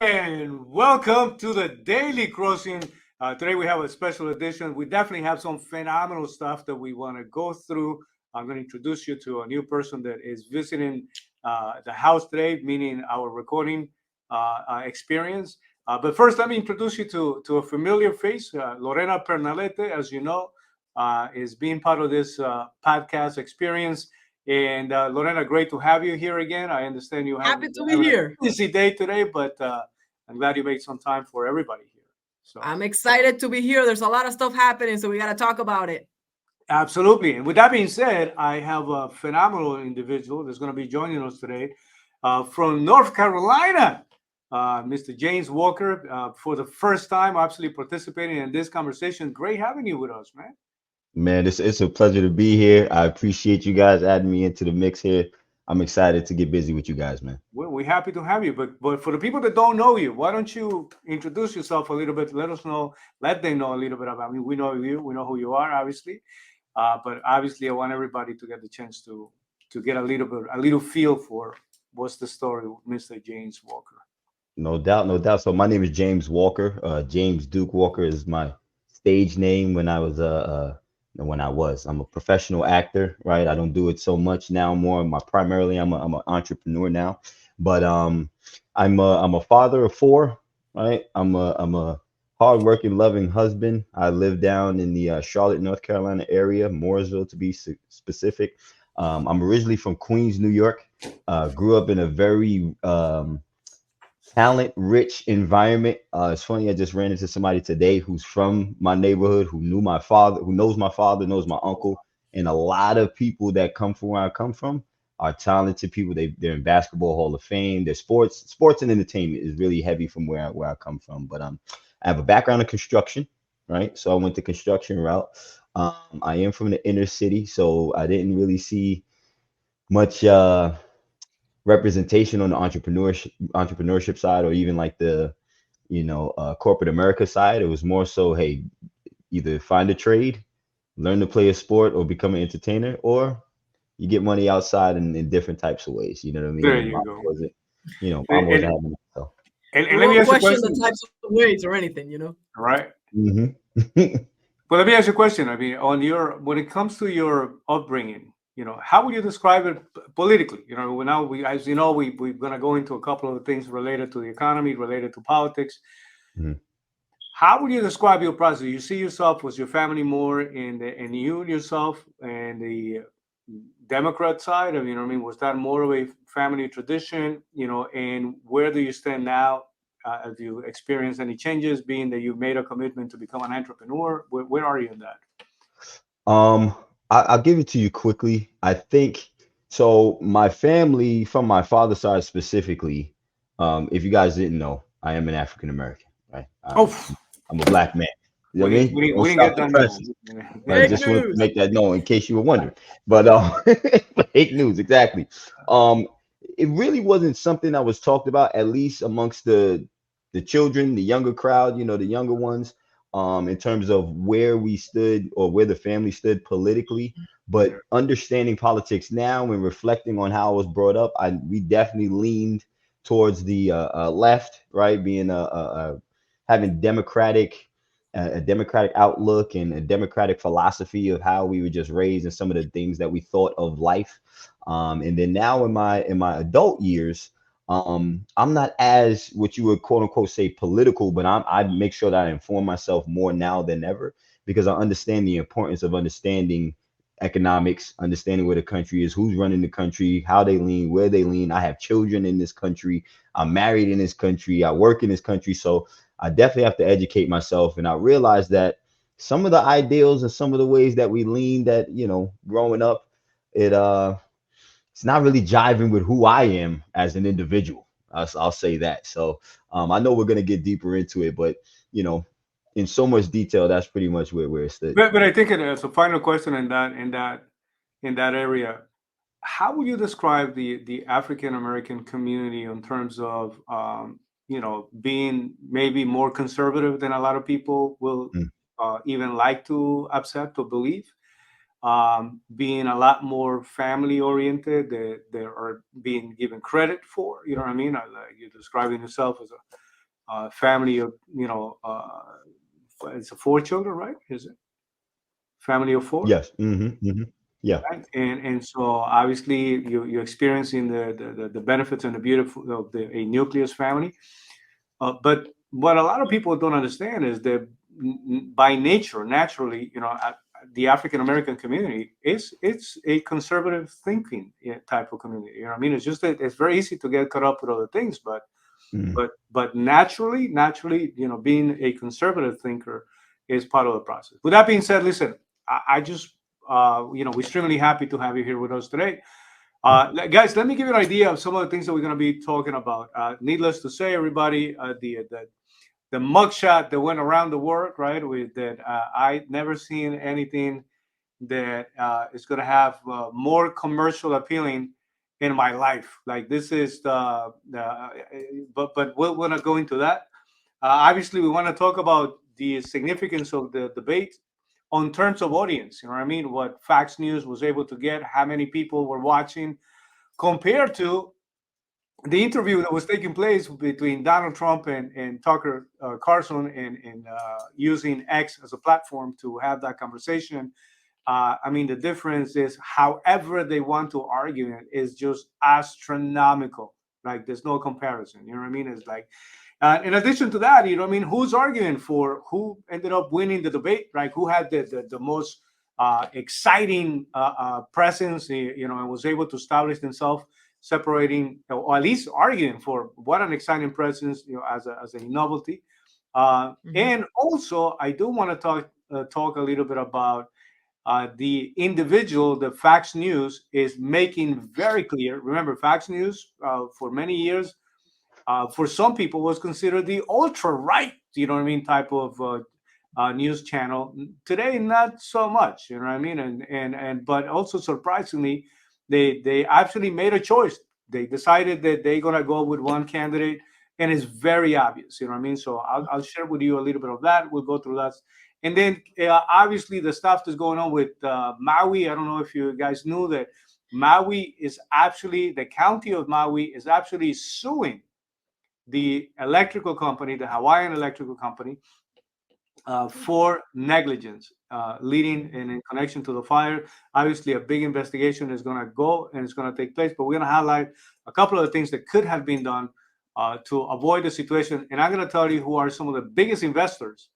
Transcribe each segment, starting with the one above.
And welcome to the Daily Crossing. Today we have a special edition. We definitely have some phenomenal stuff that we want to go through. I'm going to introduce you to a new person that is visiting the house today, meaning our recording experience. But first, let me introduce you to a familiar face. Lorena Pernalete, as you know, is being part of this podcast experience. And Lorena, great to have you here again. I understand you have Happy to be having a here. busy day today, but I'm glad you made some time for everybody here. So, I'm excited to be here. There's a lot of stuff happening, so we got to talk about it. absolutely. And with that being said, I have a phenomenal individual that's going to be joining us today from North Carolina, Mr. James Walker, for the first time actually participating in this conversation. Great having you with us, man. Man, it's a pleasure to be here. I appreciate you guys adding me into the mix here. I'm excited to get busy with you guys, man. We're happy to have you. But for the people that don't know you, why don't you introduce yourself a little bit? Let us know, let them know a little bit about. I mean, we know you, we know who you are, obviously. But obviously, I want everybody to get the chance to get a little feel for what's the story with Mr. James Walker. No doubt, no doubt. So my name is James Walker. James Duke Walker is my stage name I'm a professional actor, right? I don't do it so much now more. I'm an entrepreneur now. But I'm a father of four, right? I'm a hardworking, loving husband. I live down in the Charlotte, North Carolina area, Mooresville to be specific. I'm originally from Queens, New York. Grew up in a very talent rich environment. It's funny, I just ran into somebody today who's from my neighborhood, who knew my father, who knows my father, knows my uncle, and a lot of people that come from where I come from are talented people. They're in basketball Hall of Fame. They're sports and entertainment is really heavy from where I come from. But I have a background in construction, right? So I went the construction route. I am from the inner city, so I didn't really see much representation on the entrepreneurship side, or even like the corporate America side. It was more so, hey, either find a trade, learn to play a sport, or become an entertainer, or you get money outside in different types of ways. You know what I mean? There And you go. mom And, wasn't having it. So. and We let me won't ask you a question the question. types of ways or anything. All right. Hmm. But let me ask you a question. I mean, when it comes to your upbringing, how would you describe it politically? Now as you know, we're gonna go into a couple of things related to the economy, related to politics. Hmm. How would you describe your process? You see yourself, was your family more in you yourself and the Democrat side? I mean, was that more of a family tradition? And where do you stand now? Have you experienced any changes, being that you've made a commitment to become an entrepreneur? Where are you in that? Um, I'll give it to you quickly. I think so. My family, from my father's side specifically, if you guys didn't know, I am an African American, right? Oh, I'm a black man. You know we what I didn't, mean? we didn't, Don't we didn't stop get the that presses. memo. Right? Fake Just want to news. make that known in case you were wondering. But fake news, exactly. Um, it really wasn't something that was talked about, at least amongst the children, the younger crowd, the younger ones, in terms of where we stood or where the family stood politically. But understanding politics now and reflecting on how I was brought up, we definitely leaned towards the left, right? Being having a democratic outlook and a democratic philosophy of how we were just raised and some of the things that we thought of life. And then now in my adult years, I'm not as what you would quote unquote say political, but I make sure that I inform myself more now than ever because I understand the importance of understanding economics, understanding where the country is, who's running the country, how they lean, where they lean. I have children in this country. I'm married in this country. I work in this country. So I definitely have to educate myself. And I realize that some of the ideals and some of the ways that we lean that, growing up, it it's not really jiving with who I am as an individual. I'll say that. So I know we're gonna get deeper into it, but you know, in so much detail, that's pretty much where it stood. But I think as a final question in that area, how would you describe the African American community in terms of being maybe more conservative than a lot of people will Mm. even like to accept or believe? Being a lot more family oriented, they are being given credit for. You know what I mean? Like you're describing yourself as family of, it's 4 children, right? Is it family of 4? Yes. Yeah. Right? And so obviously you're experiencing the benefits and the beautiful of a nucleus family. But what a lot of people don't understand is that by nature, naturally, the African American community it's a conservative thinking type of community. You know what I mean? It's just that it's very easy to get caught up with other things, but Mhm. but naturally, being a conservative thinker is part of the process. With that being said, listen, I just we're extremely happy to have you here with us today. Guys, let me give you an idea of some of the things that we're going to be talking about. Needless to say, everybody, the mugshot that went around the world, right? With that, I never seen anything that is going to have more commercial appealing in my life. Like this is but we're not go into that. Obviously, we want to talk about the significance of the debate on terms of audience. You know what I mean? What Fox News was able to get, how many people were watching, compared to the interview that was taking place between Donald Trump and Tucker Carlson, and using X as a platform to have that conversation. I mean, the difference is, however they want to argue it, is just astronomical. Like, there's no comparison. You know what I mean? It's like, in addition to that, you know what I mean? Who's arguing for who ended up winning the debate, right? Who had the most exciting presence, and was able to establish themselves, separating, or at least arguing for what an exciting presence, as a novelty. And also, I do want to talk a little bit about the individual that Fox News is making very clear. Remember, Fox News for many years, for some people, was considered the ultra right, you know what I mean, type of news channel. Today, not so much, you know what I mean, and but also surprisingly, they actually made a choice. They decided that they're gonna go with one candidate, and it's very obvious, you know what I mean. So I'll share with you a little bit of that. We'll go through that. And then obviously the stuff that's going on with Maui. I don't know if you guys knew that Maui is actually, the county of Maui is actually suing the electrical company, the Hawaiian Electrical Company, for negligence leading and in connection to the fire. Obviously, a big investigation is going to go and it's going to take place, but we're going to highlight a couple of the things that could have been done to avoid the situation. And I'm going to tell you who are some of the biggest investors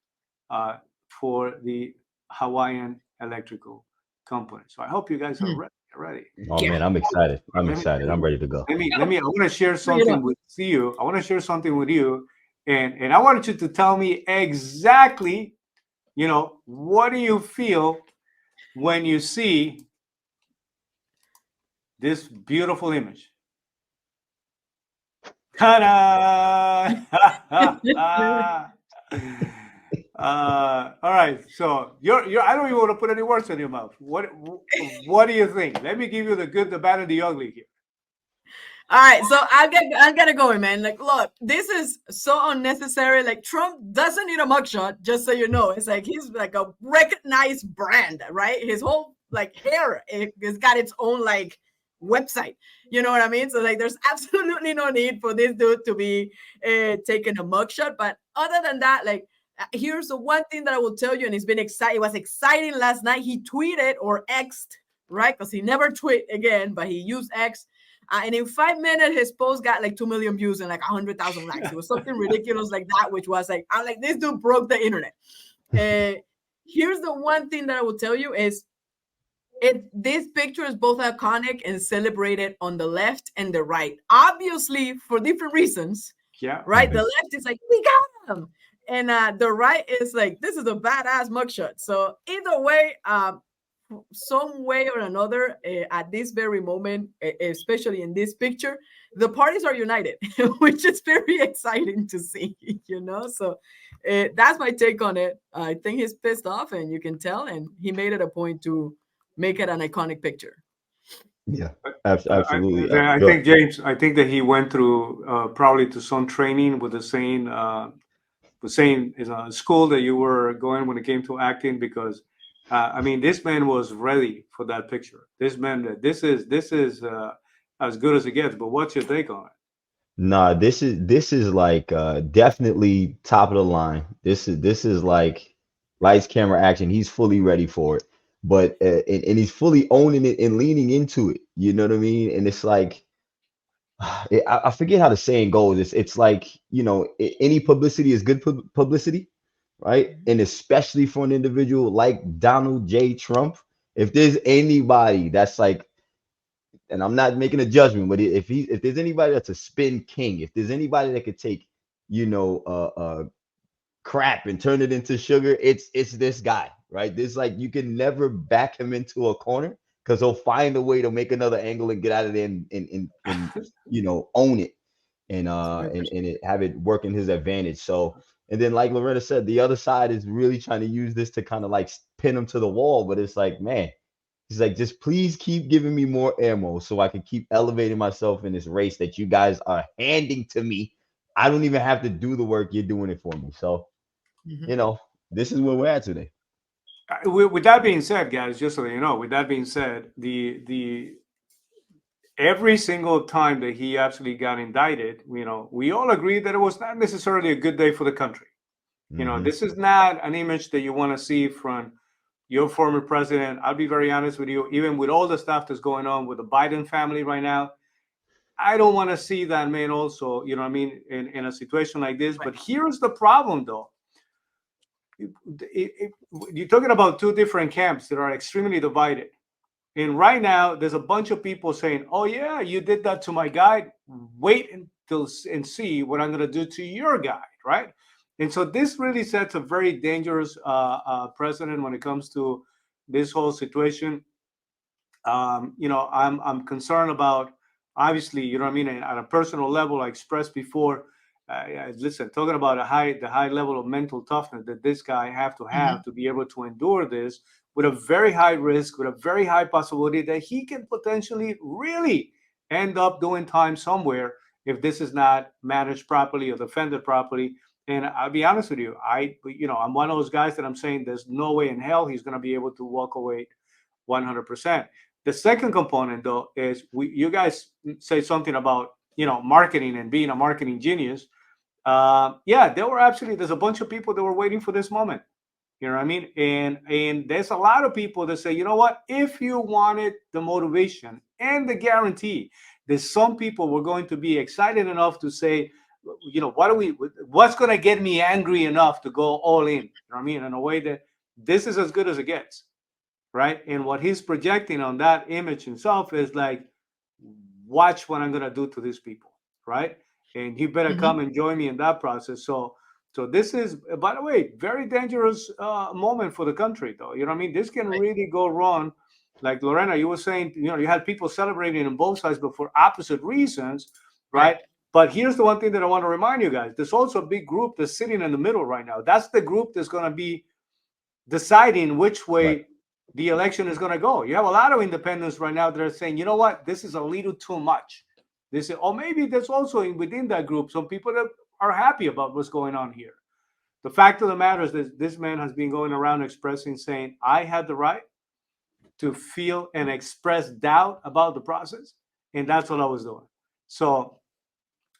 for the Hawaiian Electrical Company. So I hope you guys are ready. Oh Yeah. man, I'm excited. I'm excited. I'm ready to go. I want to share something with you. I want to share something with you. And I want you to tell me exactly, what do you feel when you see this beautiful image? Ta-da! All right. So I don't even want to put any words in your mouth. What do you think? Let me give you the good, the bad, and the ugly here. All right, so I'll get it going, man. Like, look, this is so unnecessary. Like, Trump doesn't need a mugshot, just so you know. It's like he's like a recognized brand, right? His whole like hair, it's got its own like website. You know what I mean? So like, there's absolutely no need for this dude to be taking a mugshot. But other than that, like, here's the one thing that I will tell you, and it's been exciting. It was exciting last night. He tweeted or X'd, right? Because he never tweet again, but he used X. And in 5 minutes, his post got like 2 million views and like 100,000 likes. It was something ridiculous like that, which was like, I'm like, this dude broke the internet. Here's the one thing that I will tell you is this picture is both iconic and celebrated on the left and the right, obviously for different reasons. Yeah. Right. The left is like, we got him. And the right is like, this is a badass mugshot. So either way, some way or another, at this very moment, especially in this picture, the parties are united, which is very exciting to see, So that's my take on it. I think he's pissed off, and you can tell, and he made it a point to make it an iconic picture. Yeah, absolutely. I think, James, I think that he went through probably to some training with the same school that you were going when it came to acting, because I mean, this man was ready for that picture. This man, this is as good as it gets. But what's your take on it? Nah, this is like definitely top of the line. This is like lights, camera, action. He's fully ready for it, but and he's fully owning it and leaning into it. You know what I mean? And it's like I forget how the saying goes. It's like, any publicity is good publicity, right? And especially for an individual like Donald J. Trump, if there's anybody that's like, and I'm not making a judgment, but if there's anybody that's a spin king, if there's anybody that could take, crap and turn it into sugar, it's this guy, right? This, like, you can never back him into a corner because he'll find a way to make another angle and get out of there and own it and have it work in his advantage. So, and then like Loretta said, the other side is really trying to use this to kind of like pin him to the wall, but it's like, man, he's like, just please keep giving me more ammo so I can keep elevating myself in this race that you guys are handing to me. I don't even have to do the work. You're doing it for me. So, this is where we're at today. With that being said, guys, just so you know, with that being said, the every single time that he actually got indicted, we all agreed that it was not necessarily a good day for the country. This is not an image that you want to see from your former president. I'll be very honest with you, even with all the stuff that's going on with the Biden family right now, I don't want to see that man also, in a situation like this. But here's the problem, though. You're talking about two different camps that are extremely divided. And right now, there's a bunch of people saying, oh, yeah, you did that to my guy. Wait until and see what I'm going to do to your guy, right? And so this really sets a very dangerous precedent when it comes to this whole situation. I'm concerned about, obviously, at a personal level, I expressed before. Listen, talking about the high level of mental toughness that this guy have to be able to endure this with a very high risk, with a very high possibility that he can potentially really end up doing time somewhere if this is not managed properly or defended properly. And I'll be honest with you, I'm one of those guys that I'm saying there's no way in hell he's going to be able to walk away 100%. The second component, though, is you guys say something about marketing and being a marketing genius. There's a bunch of people that were waiting for this moment. You know what I mean? And there's a lot of people that say, you know what? If you wanted the motivation and the guarantee, there's some people were going to be excited enough to say, what's going to get me angry enough to go all in? You know what I mean? In a way that this is as good as it gets, right? And what he's projecting on that image himself is like, watch what I'm going to do to these people, right? And he better come and join me in that process. So this is, by the way, very dangerous moment for the country, though. You know what I mean? This can really go wrong. Like Lorena, you were saying, you had people celebrating on both sides, but for opposite reasons, right? But here's the one thing that I want to remind you guys. There's also a big group that's sitting in the middle right now. That's the group that's going to be deciding which way the election is going to go. You have a lot of independents right now that are saying, you know what, this is a little too much. Or maybe there's also within that group some people that are happy about what's going on here. The fact of the matter is that this man has been going around expressing, saying, I had the right to feel and express doubt about the process, and that's what I was doing. So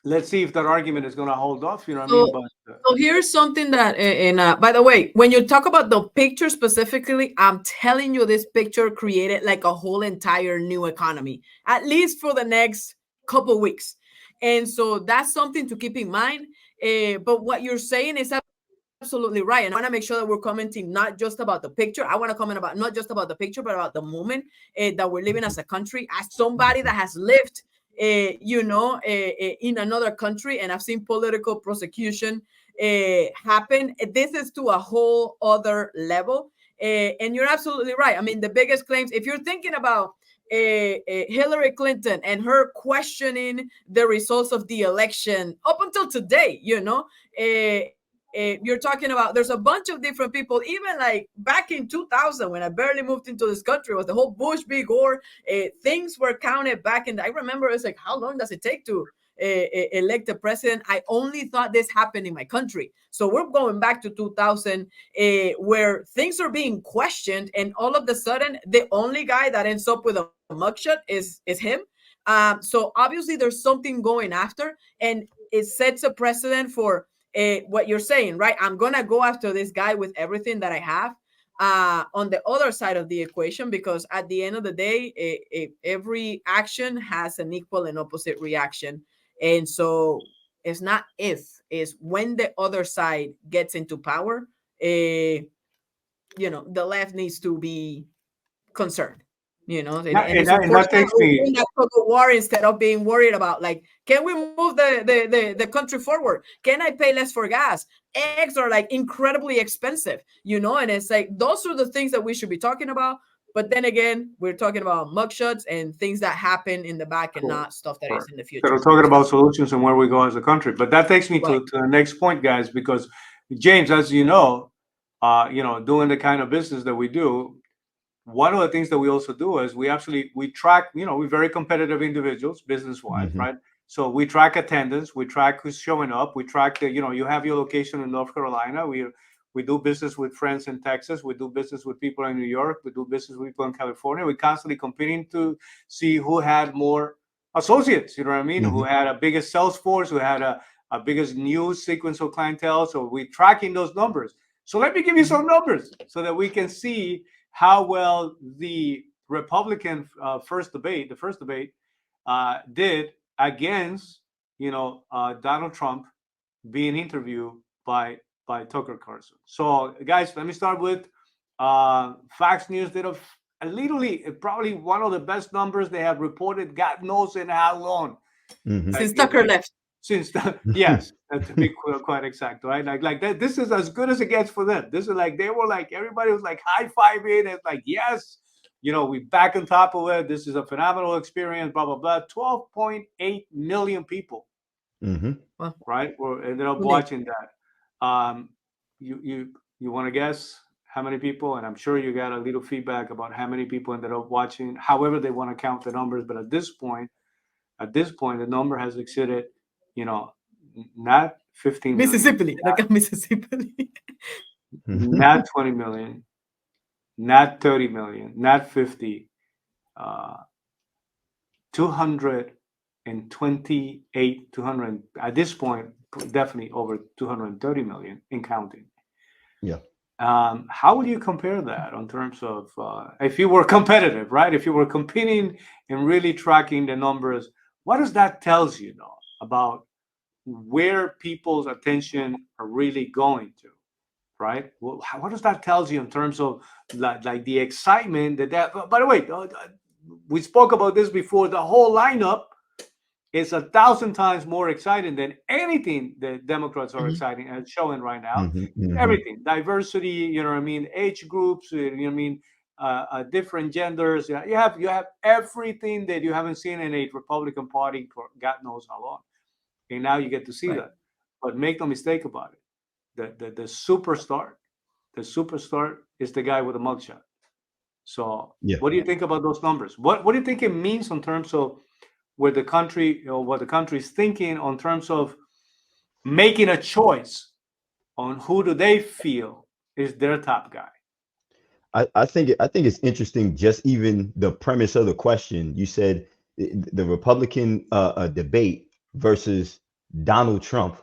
let's see if that argument is going to hold off. You know what I mean? So here's something that, by the way, when you talk about the picture specifically, I'm telling you, this picture created like a whole entire new economy, at least for the next couple weeks. And so that's something to keep in mind. But what you're saying is absolutely right. And I want to make sure that we're commenting not just about the picture. I want to comment about not just about the picture, but about the moment that we're living as a country, as somebody that has lived in another country, and I've seen political prosecution happen. This is to a whole other level. And you're absolutely right. I mean, the biggest claims, if you're thinking about Hillary Clinton and her questioning the results of the election up until today, you're talking about, there's a bunch of different people, even like back in 2000 when I barely moved into this country, with the whole Bush v. Gore, things were counted back in. I remember it's like, how long does it take to elect a president? I only thought this happened in my country. So we're going back to 2000 where things are being questioned, and all of a sudden the only guy that ends up with a mugshot is him. So obviously there's something going after, and it sets a precedent for what you're saying, right? I'm gonna go after this guy with everything that I have. On the other side of the equation, because at the end of the day, every action has an equal and opposite reaction, and so it's not if, it's when the other side gets into power. The left needs to be concerned, and it's And that unfortunate takes we're me. doing that tug of war instead of being worried about, like, can we move the country forward? Can I pay less for gas? Eggs are like incredibly expensive, and it's like those are the things that we should be talking about. But then again, we're talking about mugshots and things that happen in the back and Cool. not stuff that is Right. in the So future. we're talking about solutions and where we go as a country. But that takes me Right. to the next point, guys, because James, as you know, doing the kind of business that we do, one of the things that we also do is we track, we're very competitive individuals, business wise, Mhm. right? So we track attendance, we track who's showing up, we track you have your location in North Carolina. We do business with friends in Texas, we do business with people in New York, we do business with people in California. We're constantly competing to see who had more associates, you know what I mean? Who Mhm. had a biggest sales force, who had a biggest new sequence of clientele. So we're tracking those numbers. So let me give you some numbers so that we can see how well the Republican the first debate, did against Donald Trump being interviewed by Tucker Carlson. So, guys, let me start with Fox News did literally probably one of the best numbers they have reported. God knows in how long. Mhm. Since Tucker left. Since yes, to be quite exact, right? Like that. This is as good as it gets for them. This is like they were like everybody was like high fiving and like yes, we back on top of it. This is a phenomenal experience. Blah blah blah. 12.8 million people, Mhm. Well, right? Or ended up who knew? watching that. You want to guess how many people? And I'm sure you got a little feedback about how many people ended up watching. However, they want to count the numbers, but at this point, the number has exceeded, not 15 million, Mississippi. Look at Mississippi. not 20 million, not 30 million, not 50, 228, 200, at this point, definitely over 230 million and counting. Yeah. How would you compare that in terms of if you were competitive, right? If you were competing and really tracking the numbers, what does that tells you, though, about where people's attention are really going to, right? What does that tells you in terms of like the excitement that? By the way, we spoke about this before. The whole lineup is 1,000 times more exciting than anything the Democrats are exciting and showing right now. Mhm. Mhm. Everything, diversity, you know what I mean, age groups, you know what I mean, different genders. You have everything that you haven't seen in a Republican Party for God knows how long, and now you get to see Right. that. But make no mistake about it, the superstar is the guy with the mugshot. So, Yeah. what do you think about those numbers? What do you think it means in terms of where the country, what the country is thinking in terms of making a choice on who do they feel is their top guy? I think it's interesting. Just even the premise of the question. You said the Republican debate versus Donald Trump,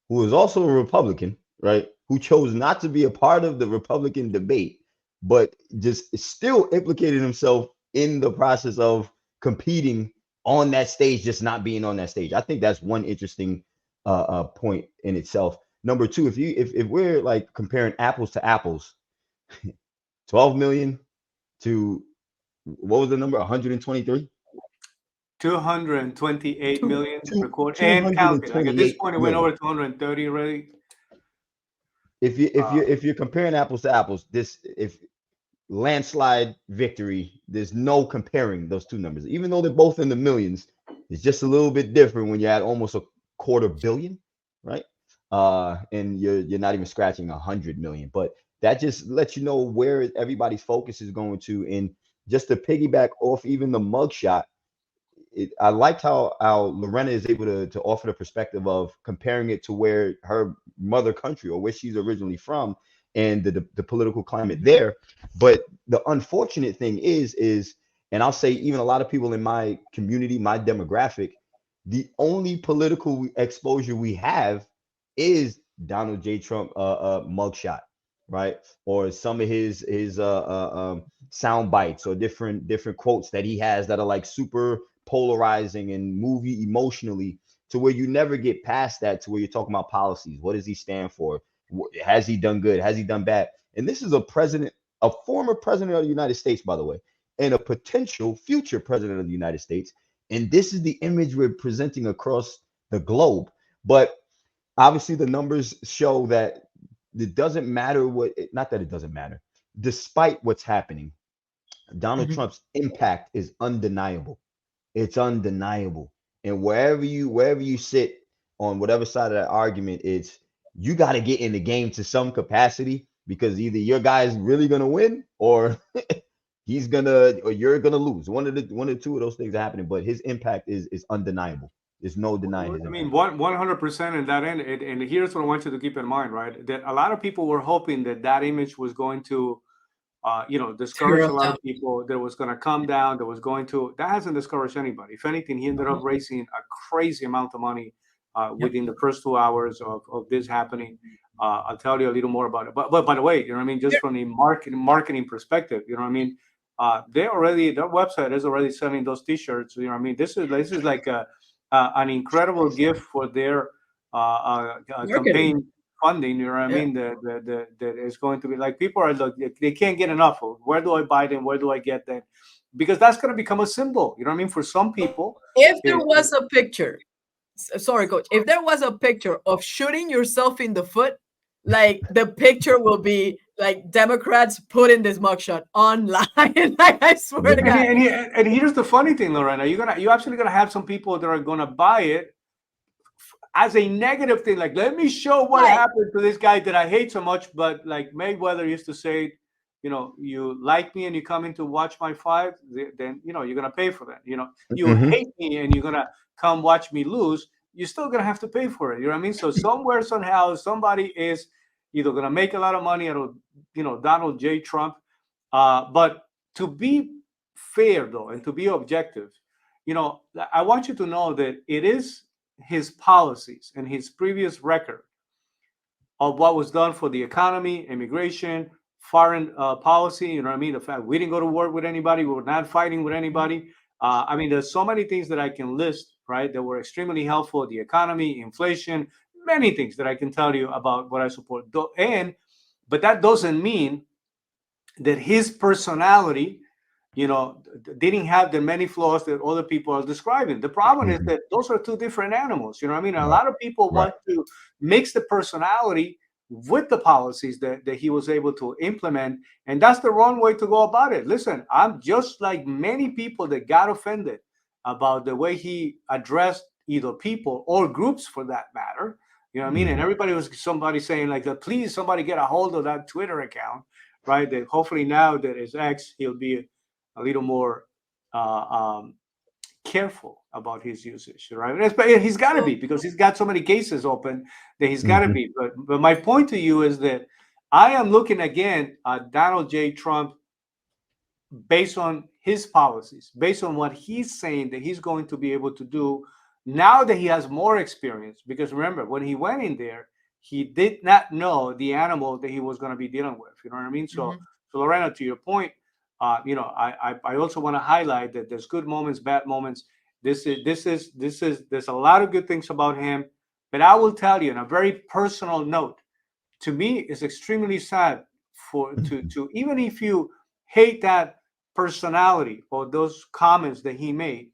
who is also a Republican, right? Who chose not to be a part of the Republican debate, but just still implicated himself in the process of competing on that stage, just not being on that stage. I think that's one interesting point in itself. Number two, if we're like comparing apples to apples, 12 million to what was the number? 123? 228 million record and counting. Like at this 228 point, it went million. over 230 already. If you're comparing apples to apples, this if landslide victory, there's no comparing those two numbers. Even though they're both in the millions, it's just a little bit different when you're at almost a quarter billion, right? And you're not even scratching 100 million. But that just lets you know where everybody's focus is going to. And just to piggyback off even the mugshot, I liked how Lorena is able to offer the perspective of comparing it to where her mother country or where she's originally from and the political climate there. But the unfortunate thing is and I'll say even a lot of people in my community, my demographic, the only political exposure we have is Donald J. Trump mugshot, right? Or some of his sound bites or different quotes that he has that are like super polarizing and movie emotionally, to where you never get past that, to where you're talking about policies. What does he stand for? Has he done good? Has he done bad? And this is a former president of the United States, by the way, and a potential future president of the United States. And this is the image we're presenting across the globe. But obviously the numbers show that it doesn't matter not that it doesn't matter. Despite what's happening, Donald Trump's impact is undeniable. It's undeniable. And wherever you sit on whatever side of that argument, it's you got to get in the game to some capacity, because either your guy's really gonna win or you're gonna lose. One of the two of those things are happening. But his impact is undeniable. There's no denying his I impact. mean, 100% in that end. And here's what I want you to keep in mind, right? That a lot of people were hoping that image was going to, discourage a lot of people. That was going to come down. That hasn't discouraged anybody. If anything, he ended up raising a crazy amount of money within the first 2 hours of this happening. I'll tell you a little more about it. But by the way, you know what I mean? Just from the marketing perspective, you know what I mean? Their website is already selling those T-shirts. You know what I mean? This is like an incredible gift for their campaign funding. You know what I mean? That is going to be like, people are they can't get enough of. Where do I buy them? Where do I get them? Because that's going to become a symbol. You know what I mean? For some people, if there was a picture, sorry, coach, if there was a picture of shooting yourself in the foot, like the picture will be like Democrats putting this mugshot online. Like, I swear to God. And here's the funny thing, Lorena, you're actually gonna have some people that are gonna buy it as a negative thing. Like, let me show what happened to this guy that I hate so much. But like Mayweather used to say, you like me and you come in to watch my fight, then you're gonna pay for that. You hate me and you're gonna come watch me lose, you're still gonna have to pay for it. You know what I mean? So somewhere, somehow, somebody is either gonna make a lot of money out of Donald J. Trump. But to be fair though, and to be objective, I want you to know that it is his policies and his previous record of what was done for the economy, immigration, foreign policy. You know what I mean? The fact we didn't go to war with anybody, we were not fighting with anybody. I mean, there's so many things that I can list, right, that were extremely helpful. The economy, inflation, many things that I can tell you about what I support. But that doesn't mean that his personality, didn't have the many flaws that other people are describing. The problem is that those are two different animals. You know what I mean? A lot of people want to mix the personality with the policies that he was able to implement. And that's the wrong way to go about it. Listen, I'm just like many people that got offended about the way he addressed either people or groups for that matter. You know what I mean? And everybody was somebody saying like, please, somebody get a hold of that Twitter account, right? That hopefully now that it's X, he'll be a little more careful about his usage, right? And he's got to be, because he's got so many cases open that he's got to be. But my point to you is that I am looking again at Donald J. Trump based on his policies, based on what he's saying that he's going to be able to do now that he has more experience. Because remember, when he went in there, he did not know the animal that he was going to be dealing with. You know what I mean? So Lorena, to your point, I also want to highlight that there's good moments, bad moments. There's a lot of good things about him, but I will tell you, on a very personal note, to me, it's extremely sad to even if you hate that personality or those comments that he made,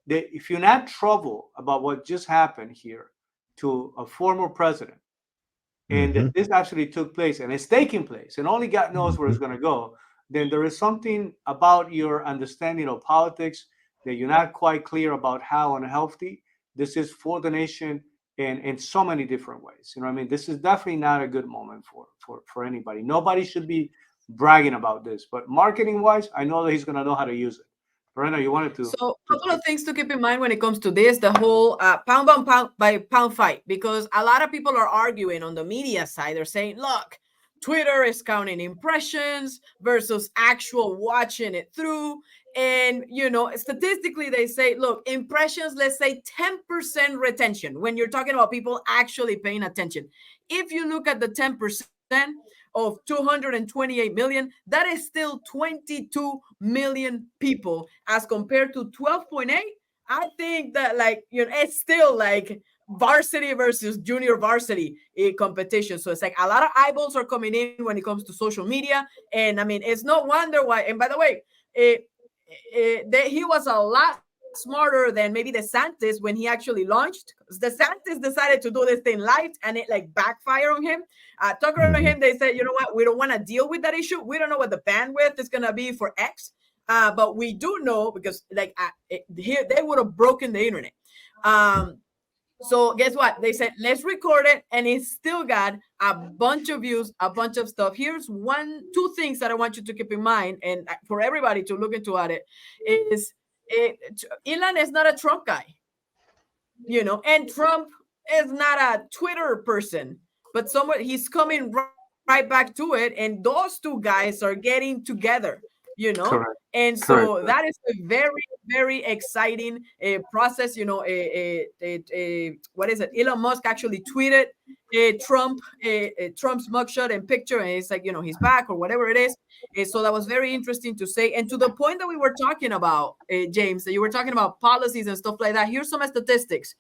that if you're not troubled about what just happened here to a former president, and that this actually took place and it's taking place, and only God knows where it's going to go, then there is something about your understanding of politics that you're not quite clear about how unhealthy this is for the nation and in so many different ways. You know what I mean? This is definitely not a good moment for anybody. Nobody should be bragging about this, but marketing wise, I know that he's going to know how to use it. Lorena, you wanted to. So a couple of things to keep in mind when it comes to this, the whole pound by pound fight, because a lot of people are arguing on the media side. They're saying, look, Twitter is counting impressions versus actual watching it through. And, statistically, they say, look, impressions, let's say 10% retention when you're talking about people actually paying attention. If you look at the 10% of 228 million, that is still 22 million people as compared to 12.8. I think that, it's still like varsity versus junior varsity competition. So it's like a lot of eyeballs are coming in when it comes to social media. And I mean, it's no wonder why. And by the way, he was a lot smarter than maybe DeSantis when he actually launched. DeSantis decided to do this thing live and it like backfired on him. Tucker and him, they said, you know what, we don't want to deal with that issue. We don't know what the bandwidth is going to be for X. But we do know because here they would have broken the internet. So guess what? They said, let's record it. And it still got a bunch of views, a bunch of stuff. Here's two things that I want you to keep in mind. And for everybody to look into it is Elon is not a Trump guy, and Trump is not a Twitter person, but he's coming right back to it. And those two guys are getting together, Correct. And so Correct. that is a very, very exciting process. What is it? Elon Musk actually tweeted Trump's mugshot and picture, and it's like, he's back or whatever it is. So that was very interesting to say. And to the point that we were talking about, James, that you were talking about policies and stuff like that. Here's some statistics.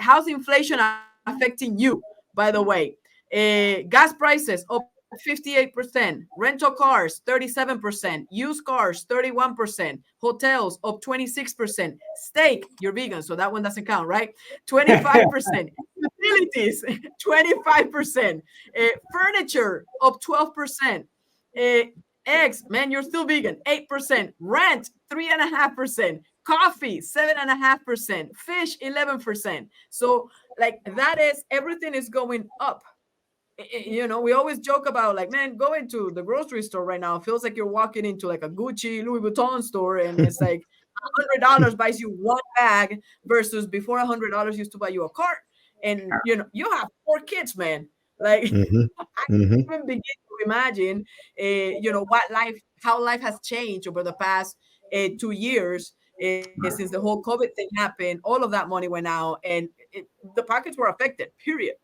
How's inflation affecting you, by the way? Gas prices up 58%, rental cars 37%, used cars 31%, hotels up 26%, steak, you're vegan, so that one doesn't count, right? 25%, utilities 25%, furniture up 12%, eggs, man, you're still vegan, 8%, rent 3.5%, coffee 7.5%, fish 11%. So that is, everything is going up. We always joke about like, man, going to the grocery store right now feels like you're walking into like a Gucci, Louis Vuitton store, and it's like $100 buys you one bag versus before $100 used to buy you a cart. And you have 4 kids, man. Like I can't even begin to imagine, how life has changed over the past 2 years since the whole COVID thing happened. All of that money went out, and the pockets were affected. Period.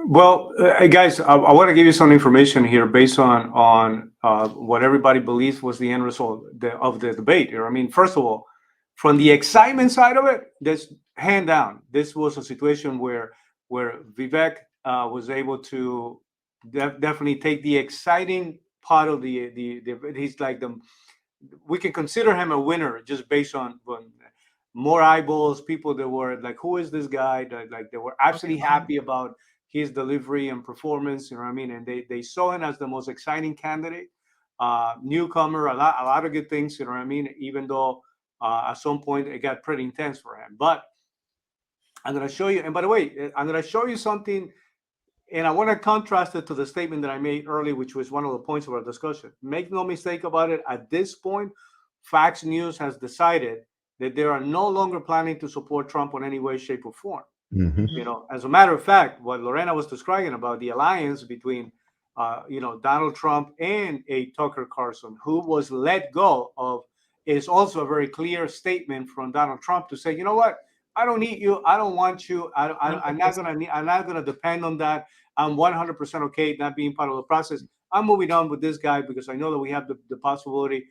Well, guys, I want to give you some information here based on what everybody believes was the end result of the debate here. I mean, first of all, from the excitement side of it, this hand down, this was a situation where Vivek was able to definitely take the exciting part of the he's like we can consider him a winner just based on more eyeballs, people that were like, who is this guy? Like they were absolutely happy about his delivery and performance, you know what I mean? And they saw him as the most exciting candidate, newcomer, a lot of good things, you know what I mean? Even though at some point it got pretty intense for him. But I'm going to show you, and by the way, I'm going to show you something, and I want to contrast it to the statement that I made earlier, which was one of the points of our discussion. Make no mistake about it, at this point, Fox News has decided that they are no longer planning to support Trump in any way, shape, or form. As a matter of fact, what Lorena was describing about the alliance between, Donald Trump and a Tucker Carlson, who was let go of, is also a very clear statement from Donald Trump to say, you know what, I don't need you, I don't want you, I'm not gonna depend on that. I'm 100% okay not being part of the process. I'm moving on with this guy because I know that we have the possibility.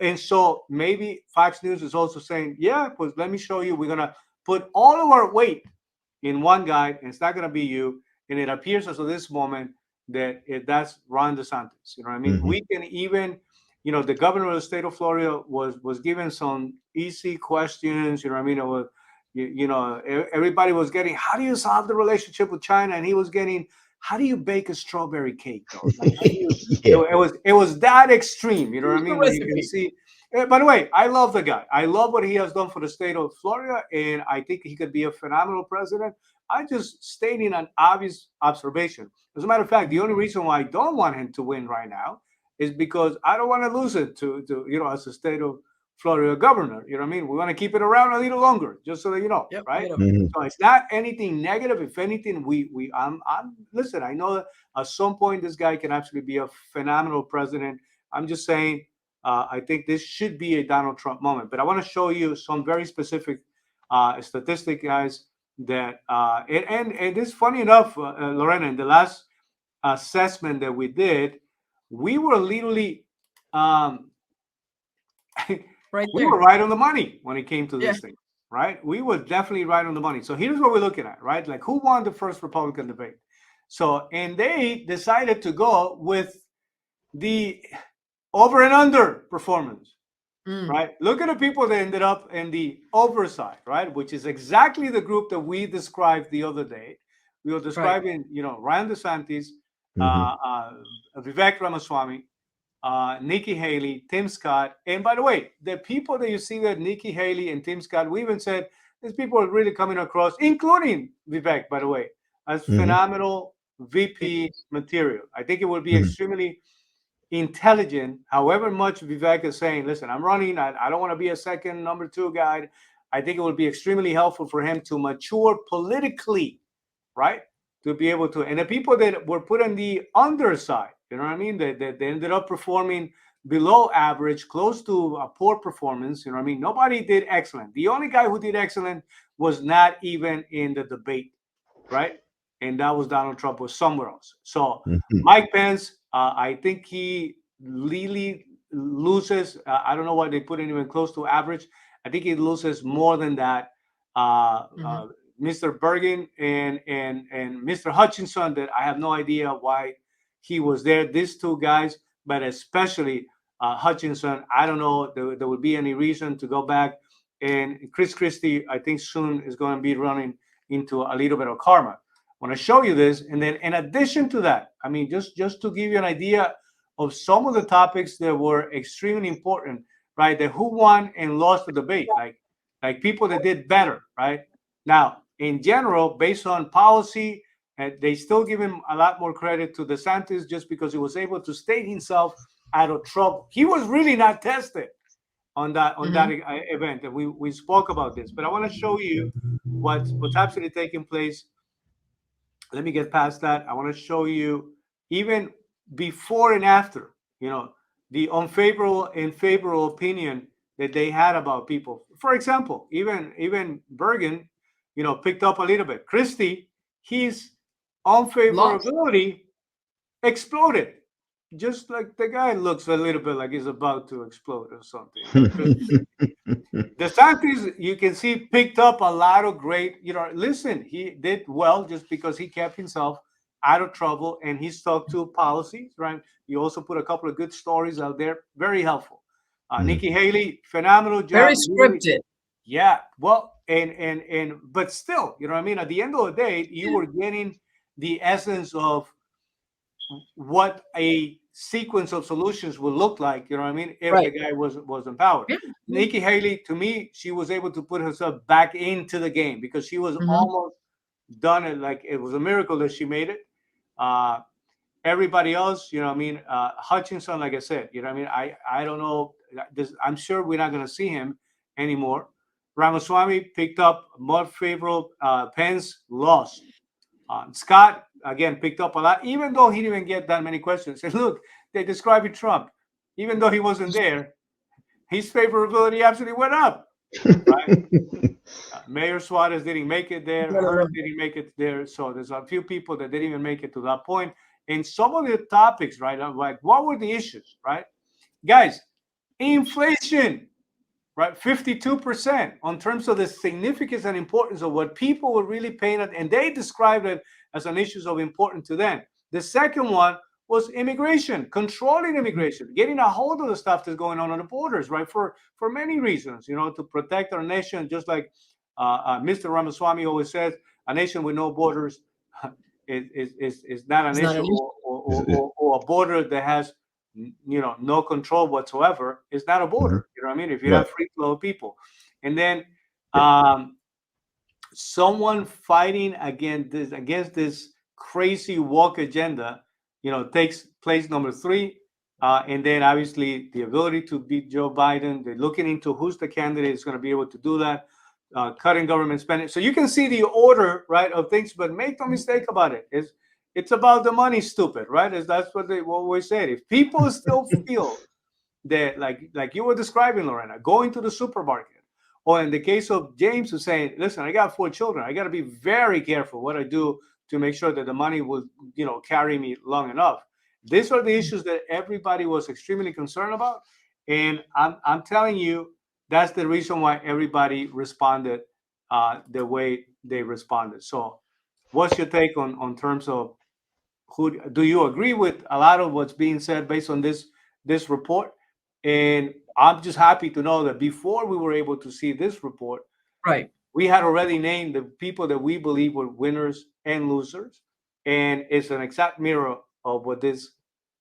And so maybe Fox News is also saying, yeah, pues let me show you, we're gonna put all of our weight in one guy, and it's not going to be you. And it appears as of this moment that that's Ron DeSantis. You know what I mean? We can even, the governor of the state of Florida was given some easy questions. You know what I mean? It was, everybody was getting, how do you solve the relationship with China? And he was getting, how do you bake a strawberry cake? Like, it was that extreme. You know what I mean? When you can see. By the way, I love the guy. I love what he has done for the state of Florida, and I think he could be a phenomenal president. I'm just stating an obvious observation. As a matter of fact, the only reason why I don't want him to win right now is because I don't want to lose it to as the state of Florida governor. You know what I mean? We want to keep it around a little longer, just so that you know, Yep. right? Mhm. So it's not anything negative. If anything, I'm listen. I know at some point this guy can actually be a phenomenal president. I'm just saying. I think this should be a Donald Trump moment. But I want to show you some very specific statistic, guys. That and this funny enough, Lorena, in the last assessment that we did, we were literally Right we there. were right on the money when it came to Yeah. this thing, right? We were definitely right on the money. So here's what we're looking at, right? Like who won the first Republican debate? So, and they decided to go with the over and under performance, right? Look at the people that ended up in the overside, right? Which is exactly the group that we described the other day. We were describing, Ryan DeSantis, Mhm. Vivek Ramaswamy, Nikki Haley, Tim Scott. And by the way, the people that you see there, Nikki Haley and Tim Scott, we even said these people are really coming across, including Vivek, by the way, as Mhm. phenomenal VP material. I think it would be Mhm. extremely intelligent, however much Vivek is saying, listen, I'm running, I don't want to be a second number two guy. I think it would be extremely helpful for him to mature politically, right? To be able to, and the people that were put on the underside, you know what I mean? They ended up performing below average, close to a poor performance, you know what I mean? Nobody did excellent. The only guy who did excellent was not even in the debate, right? And that was Donald Trump, was somewhere else. So Mhm. Mike Pence, I think he really loses. I don't know why they put him even close to average. I think he loses more than that. Mr. Bergen and Mr. Hutchinson, that I have no idea why he was there. These two guys, but especially Hutchinson, I don't know there would be any reason to go back. And Chris Christie, I think soon is going to be running into a little bit of karma. I want to show you this, and then in addition to that, I mean, just to give you an idea of some of the topics that were extremely important, right? The who won and lost the debate, like people that did better, right? Now, in general, based on policy, they still give him a lot more credit to DeSantis just because he was able to stay himself out of trouble. He was really not tested on that event, and we spoke about this. But I want to show you what's actually taking place. Let me get past that. I want to show you even before and after, the unfavorable and favorable opinion that they had about people. For example, even Bergen, picked up a little bit. Christie, his Lost. unfavorability exploded. Just like the guy looks a little bit like he's about to explode or something. DeSantis, you can see, picked up a lot of great, listen, he did well just because he kept himself out of trouble and he stuck to policies, right? He also put a couple of good stories out there, very helpful. Nikki Haley, phenomenal Very job. Really, scripted. yeah, well, but still, you know what I mean? At the end of the day, you were getting the essence of what a sequence of solutions would look like, you know what I mean, if the Right. guy was empowered. Yeah. Nikki Haley, to me, she was able to put herself back into the game because she was almost done it. Like it was a miracle that she made it. Uh, Everybody else, you know what I mean, Hutchinson, like I said, you know what I mean, I don't know. I'm sure we're not going to see him anymore. Ramaswamy picked up more favorable. Pence lost. Scott, again, picked up a lot, even though he didn't even get that many questions. And look, they described Trump. Even though he wasn't there, his favorability absolutely went up, right? Mayor Suarez didn't make it there. Hurd didn't make it there. So there's a few people that didn't even make it to that point. And some of the topics, right? Like, what were the issues, right? Guys, inflation, right? 52% on terms of the significance and importance of what people were really paying at, and they described it as an issue of importance to them. The second one was immigration, controlling immigration, getting a hold of the stuff that's going on the borders, right? For many reasons, to protect our nation, just like Mr. Ramaswamy always says, a nation with no borders is not a It's not nation, an issue. or a border that has no control whatsoever. Is not a border. You know what I mean? If you Right. have free flow of people, and then Yeah. someone fighting against this crazy woke agenda, takes place number 3. And then obviously the ability to beat Joe Biden. They're looking into who's the candidate is going to be able to do that. Cutting government spending. So you can see the order, right, of things. But make no mistake about it. It's about the money, stupid, right? That's what they always say. If people still feel that, like you were describing, Lorena, going to the supermarket, or in the case of James, who's saying, "Listen, I got 4 children. I got to be very careful what I do to make sure that the money will, carry me long enough." These are the issues that everybody was extremely concerned about, and I'm telling you, that's the reason why everybody responded the way they responded. So, what's your take on terms of who do you agree with a lot of what's being said based on this report? And I'm just happy to know that before we were able to see this report, Right. we had already named the people that we believe were winners and losers, and it's an exact mirror of what this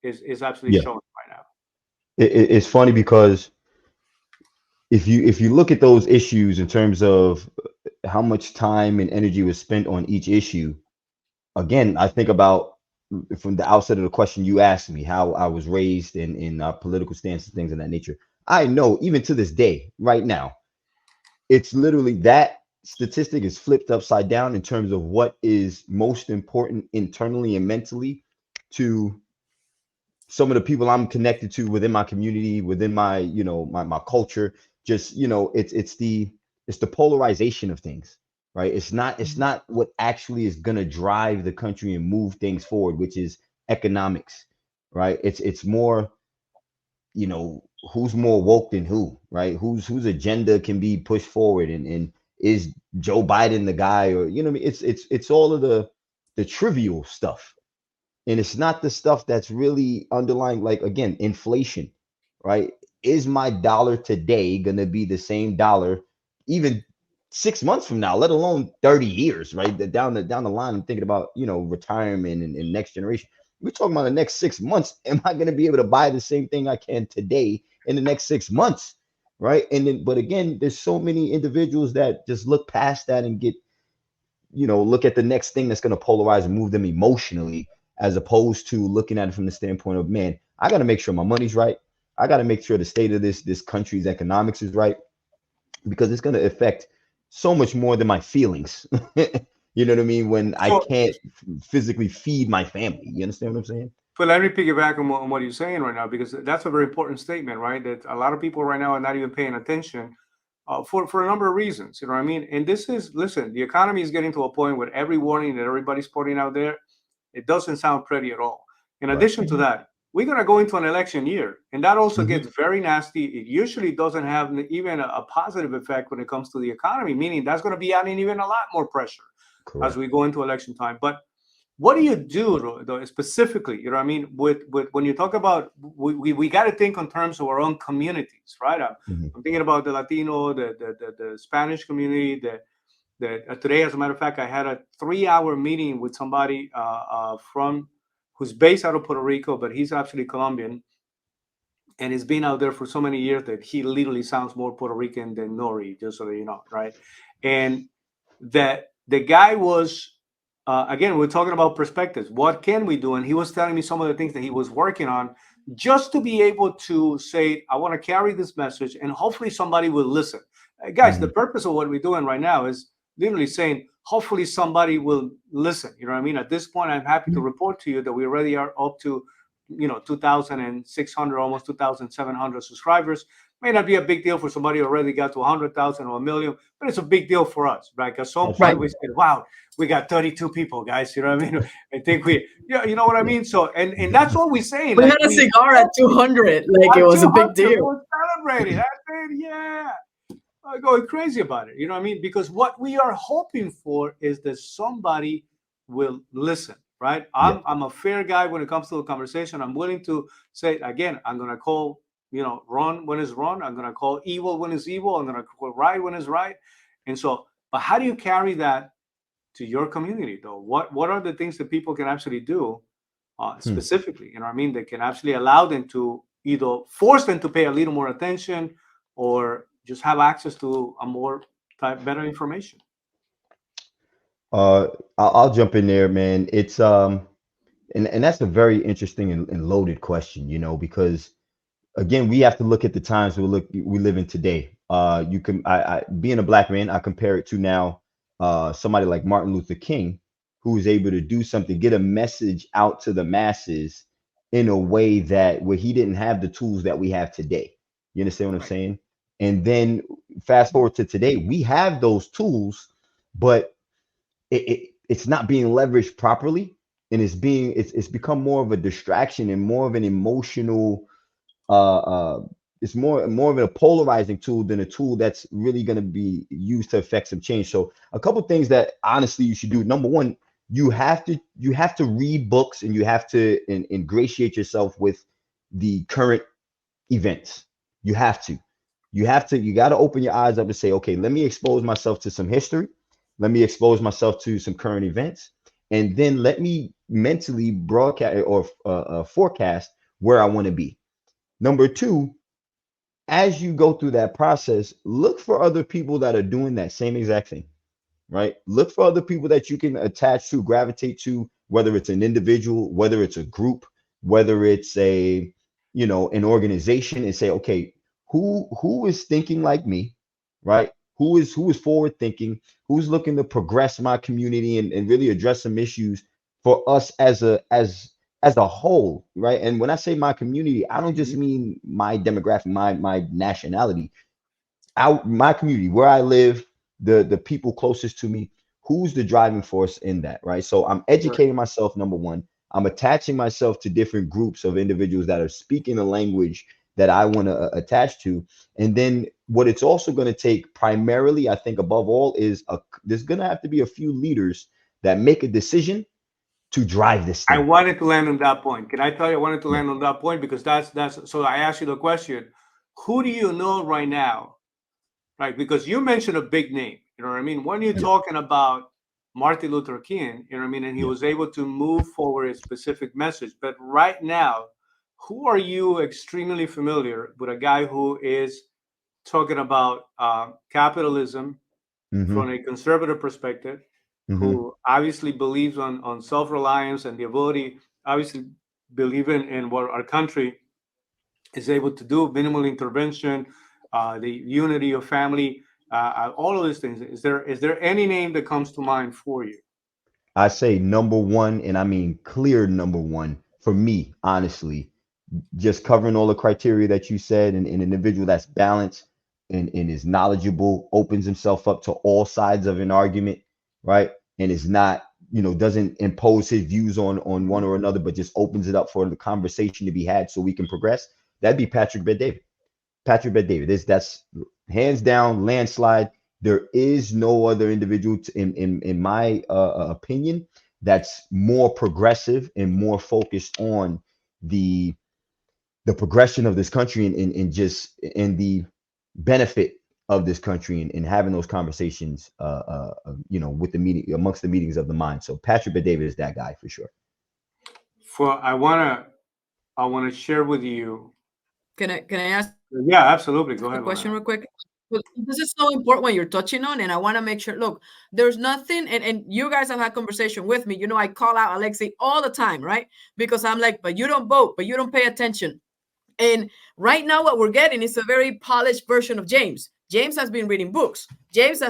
is actually Yeah, showing right now. it's funny because if you look at those issues in terms of how much time and energy was spent on each issue, again, I think about from the outset of the question you asked me, how I was raised in political stance and things of that nature. I know even to this day, right now, it's literally that statistic is flipped upside down in terms of what is most important internally and mentally to some of the people I'm connected to within my community, within my, my culture. Just, it's the polarization of things, right? It's not what actually is gonna drive the country and move things forward, which is economics, right? It's more, who's more woke than who, right? Whose agenda can be pushed forward, and is Joe Biden the guy, or what I mean? It's all of the trivial stuff, and it's not the stuff that's really underlying, like, again, inflation, right? Is my dollar today going to be the same dollar even 6 months from now, let alone 30 years, right? Down the line, I'm thinking about, retirement and next generation. We're talking about the next 6 months. Am I going to be able to buy the same thing I can today in the next 6 months, right? And then, but again, there's so many individuals that just look past that and get, look at the next thing that's going to polarize and move them emotionally, as opposed to looking at it from the standpoint of, man, I got to make sure my money's right. I got to make sure the state of this country's economics is right, because it's going to affect so much more than my feelings. You know what I mean? When I So, can't physically feed my family. You understand what I'm saying? but let me piggyback on what you're saying right now, because that's a very important statement, right? That a lot of people right now are not even paying attention for a number of reasons. You know what I mean? And this is, listen, the economy is getting to a point where every warning that everybody's putting out there, it doesn't sound pretty at all. In Right. addition to that, we're going to go into an election year, and that also Mhm. gets very nasty. It usually doesn't have even a positive effect when it comes to the economy, meaning that's going to be adding even a lot more pressure as Correct. we go into election time. But what do you do though, specifically? You know what I mean? With when you talk about, we got to think in terms of our own communities, right? Mhm. I'm thinking about the Latino, the Spanish community. Today, as a matter of fact, I had a 3-hour meeting with somebody from who's based out of Puerto Rico, but he's actually Colombian, and he's been out there for so many years that he literally sounds more Puerto Rican than Nori, just so that you know, right? And that the guy was, again, we're talking about perspectives. What can we do? And he was telling me some of the things that he was working on, just to be able to say, I want to carry this message, and hopefully somebody will listen. Guys, the Mhm. purpose of what we're doing right now is literally saying, hopefully somebody will listen. You know what I mean? At this point, I'm happy to report to you that we already are up to 2,600, almost 2,700 subscribers. May not be a big deal for somebody who already got to 100,000 or a million, but it's a big deal for us, right? At some point Right. we Absolutely. said, wow, we got 32 people, guys. You know what I mean? I think yeah, you know what I Yeah. mean? So, and that's what we're saying. We Like, had a we cigar at 200, like it at was a 200, big we deal. were celebrating. I said, yeah, going crazy about it. You know what I mean? Because what we are hoping for is that somebody will listen, right? Yeah. I'm a fair guy when it comes to the conversation. I'm willing to say, again, I'm gonna call, wrong when it's wrong. I'm gonna call evil when it's evil. I'm gonna call right when it's right. And so, but how do you carry that to your community though? What are the things that people can actually do Hmm. specifically? You know what I mean? That can actually allow them to either force them to pay a little more attention, or just have access to a more better information. Uh, I'll jump in there, man. It's And that's a very interesting and loaded question, you know, because again, we have to look at the times we live in today. You can I being a black man, I compare it to now somebody like Martin Luther King, who is able to do something, get a message out to the masses in a way that where he didn't have the tools that we have today. You understand what I'm Right. saying? And then fast forward to today, we have those tools, but it's not being leveraged properly, and it's become more of a distraction and more of an emotional it's more of a polarizing tool than a tool that's really going to be used to affect some change. So a couple things that honestly you should do. Number one, you have to read books, and you have to ingratiate yourself with the current events. You have to. You got to open your eyes up and say, okay, let me expose myself to some history. Let me expose myself to some current events. And then let me mentally broadcast or forecast where I want to be. Number two, as you go through that process, look for other people that are doing that same exact thing, right? Look for other people that you can attach to, gravitate to, whether it's an individual, whether it's a group, whether it's an organization, and say, okay, who is thinking like me, right? Who is forward thinking, who's looking to progress my community and really address some issues for us as a whole, right? And when I say my community, I don't just mean my demographic, my nationality, my community, where I live, the people closest to me, who's the driving force in that, right? So I'm Right. educating myself, number one. I'm attaching myself to different groups of individuals that are speaking the language that I want to attach to. And then what it's also going to take primarily, I think above all, is there's going to have to be a few leaders that make a decision to drive this I thing. wanted to land on that point. Can I tell you, I wanted to Yeah. land on that point because that's so I asked you the question, who do you know right now, right? Because you mentioned a big name, you know what I mean? When you're Yeah. talking about Martin Luther King, you know what I mean, and he Yeah. was able to move forward a specific message. But right now, who are you extremely familiar with a guy who is talking about capitalism Mm-hmm. from a conservative perspective, Mm-hmm. who obviously believes on self-reliance and the ability, obviously believing in what our country is able to do, minimal intervention, the unity of family, all of these things. Is there any name that comes to mind for you? I say number one, and I mean clear number one for me, honestly, just covering all the criteria that you said, and an individual that's balanced and is knowledgeable, opens himself up to all sides of an argument, right? And is not, doesn't impose his views on one or another, but just opens it up for the conversation to be had so we can progress. That'd be Patrick Bet David. Patrick Bet David. That's hands down landslide. There is no other individual in my opinion that's more progressive and more focused on the the progression of this country and just in the benefit of this country and having those conversations with the meeting amongst the meetings of the mind. So Patrick Bet David is that guy for sure. For I want to share with you. Can I ask Yeah, absolutely. Go a ahead, question Lorena. real quick? But this is so important when you're touching on, and I want to make sure. Look, there's nothing, and you guys have had conversation with me. I call out Alexei all the time, right? Because I'm like, but you don't vote, but you don't pay attention. And right now, what we're getting is a very polished version of James. James has been reading books. James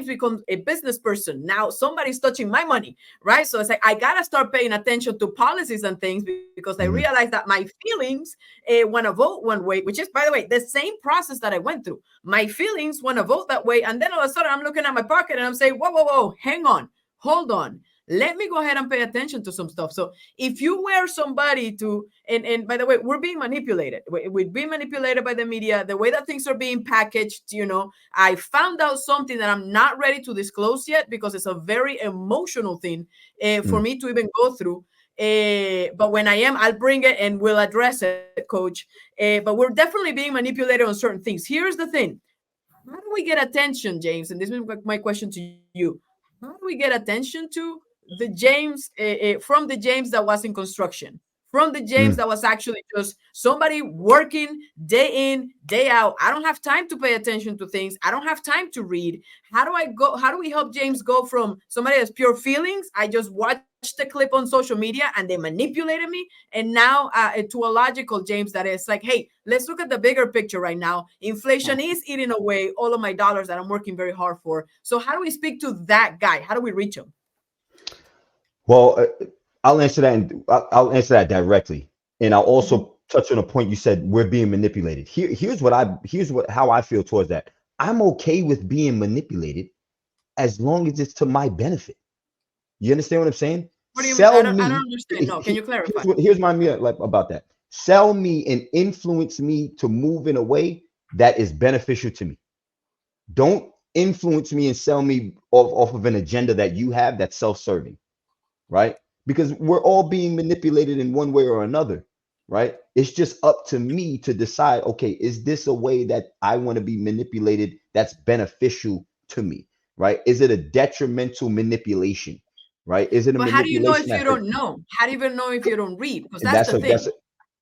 becomes a business person. Now somebody's touching my money, right? So it's like I gotta start paying attention to policies and things because I Mhm. realize that my feelings want to vote one way, which is, by the way, the same process that I went through. My feelings want to vote that way, and then all of a sudden I'm looking at my pocket and I'm saying, whoa, whoa, whoa, hang on, hold on. Let me go ahead and pay attention to some stuff. So if you were somebody to, and by the way, we're being manipulated. We're being manipulated by the media, the way that things are being packaged. I found out something that I'm not ready to disclose yet because it's a very emotional thing for Mm. me to even go through. But when I am, I'll bring it and we'll address it, coach. But we're definitely being manipulated on certain things. Here's the thing. How do we get attention, James? And this is my question to you. How do we get attention to the James from the James that was in construction? from the James that was actually just somebody working day in, day out. I don't have time to pay attention to things. I don't have time to read. How do we help James go from somebody that's pure feelings? I just watched the clip on social media and they manipulated me. And now to a logical James that is like, hey, let's look at the bigger picture right now. Inflation is eating away all of my dollars that I'm working very hard for. So how do we speak to that guy? How do we reach him? Well, I'll answer that, and I'll answer that directly, and I'll also touch on a point you said we're being manipulated. Here's how I feel towards that. I'm okay with being manipulated as long as it's to my benefit. You understand what I'm saying? What do you mean? I don't understand. No, can you clarify? Here's my like about that. Sell me and influence me to move in a way that is beneficial to me. Don't influence me and sell me off of an agenda that you have that's self-serving, right? Because we're all being manipulated in one way or another, right? It's just up to me to decide, okay, is this a way that I want to be manipulated that's beneficial to me, right? Is it a detrimental manipulation, right? Is it a But how do you know if manipulation you don't know? How do you even know if you don't read? Because that's the thing.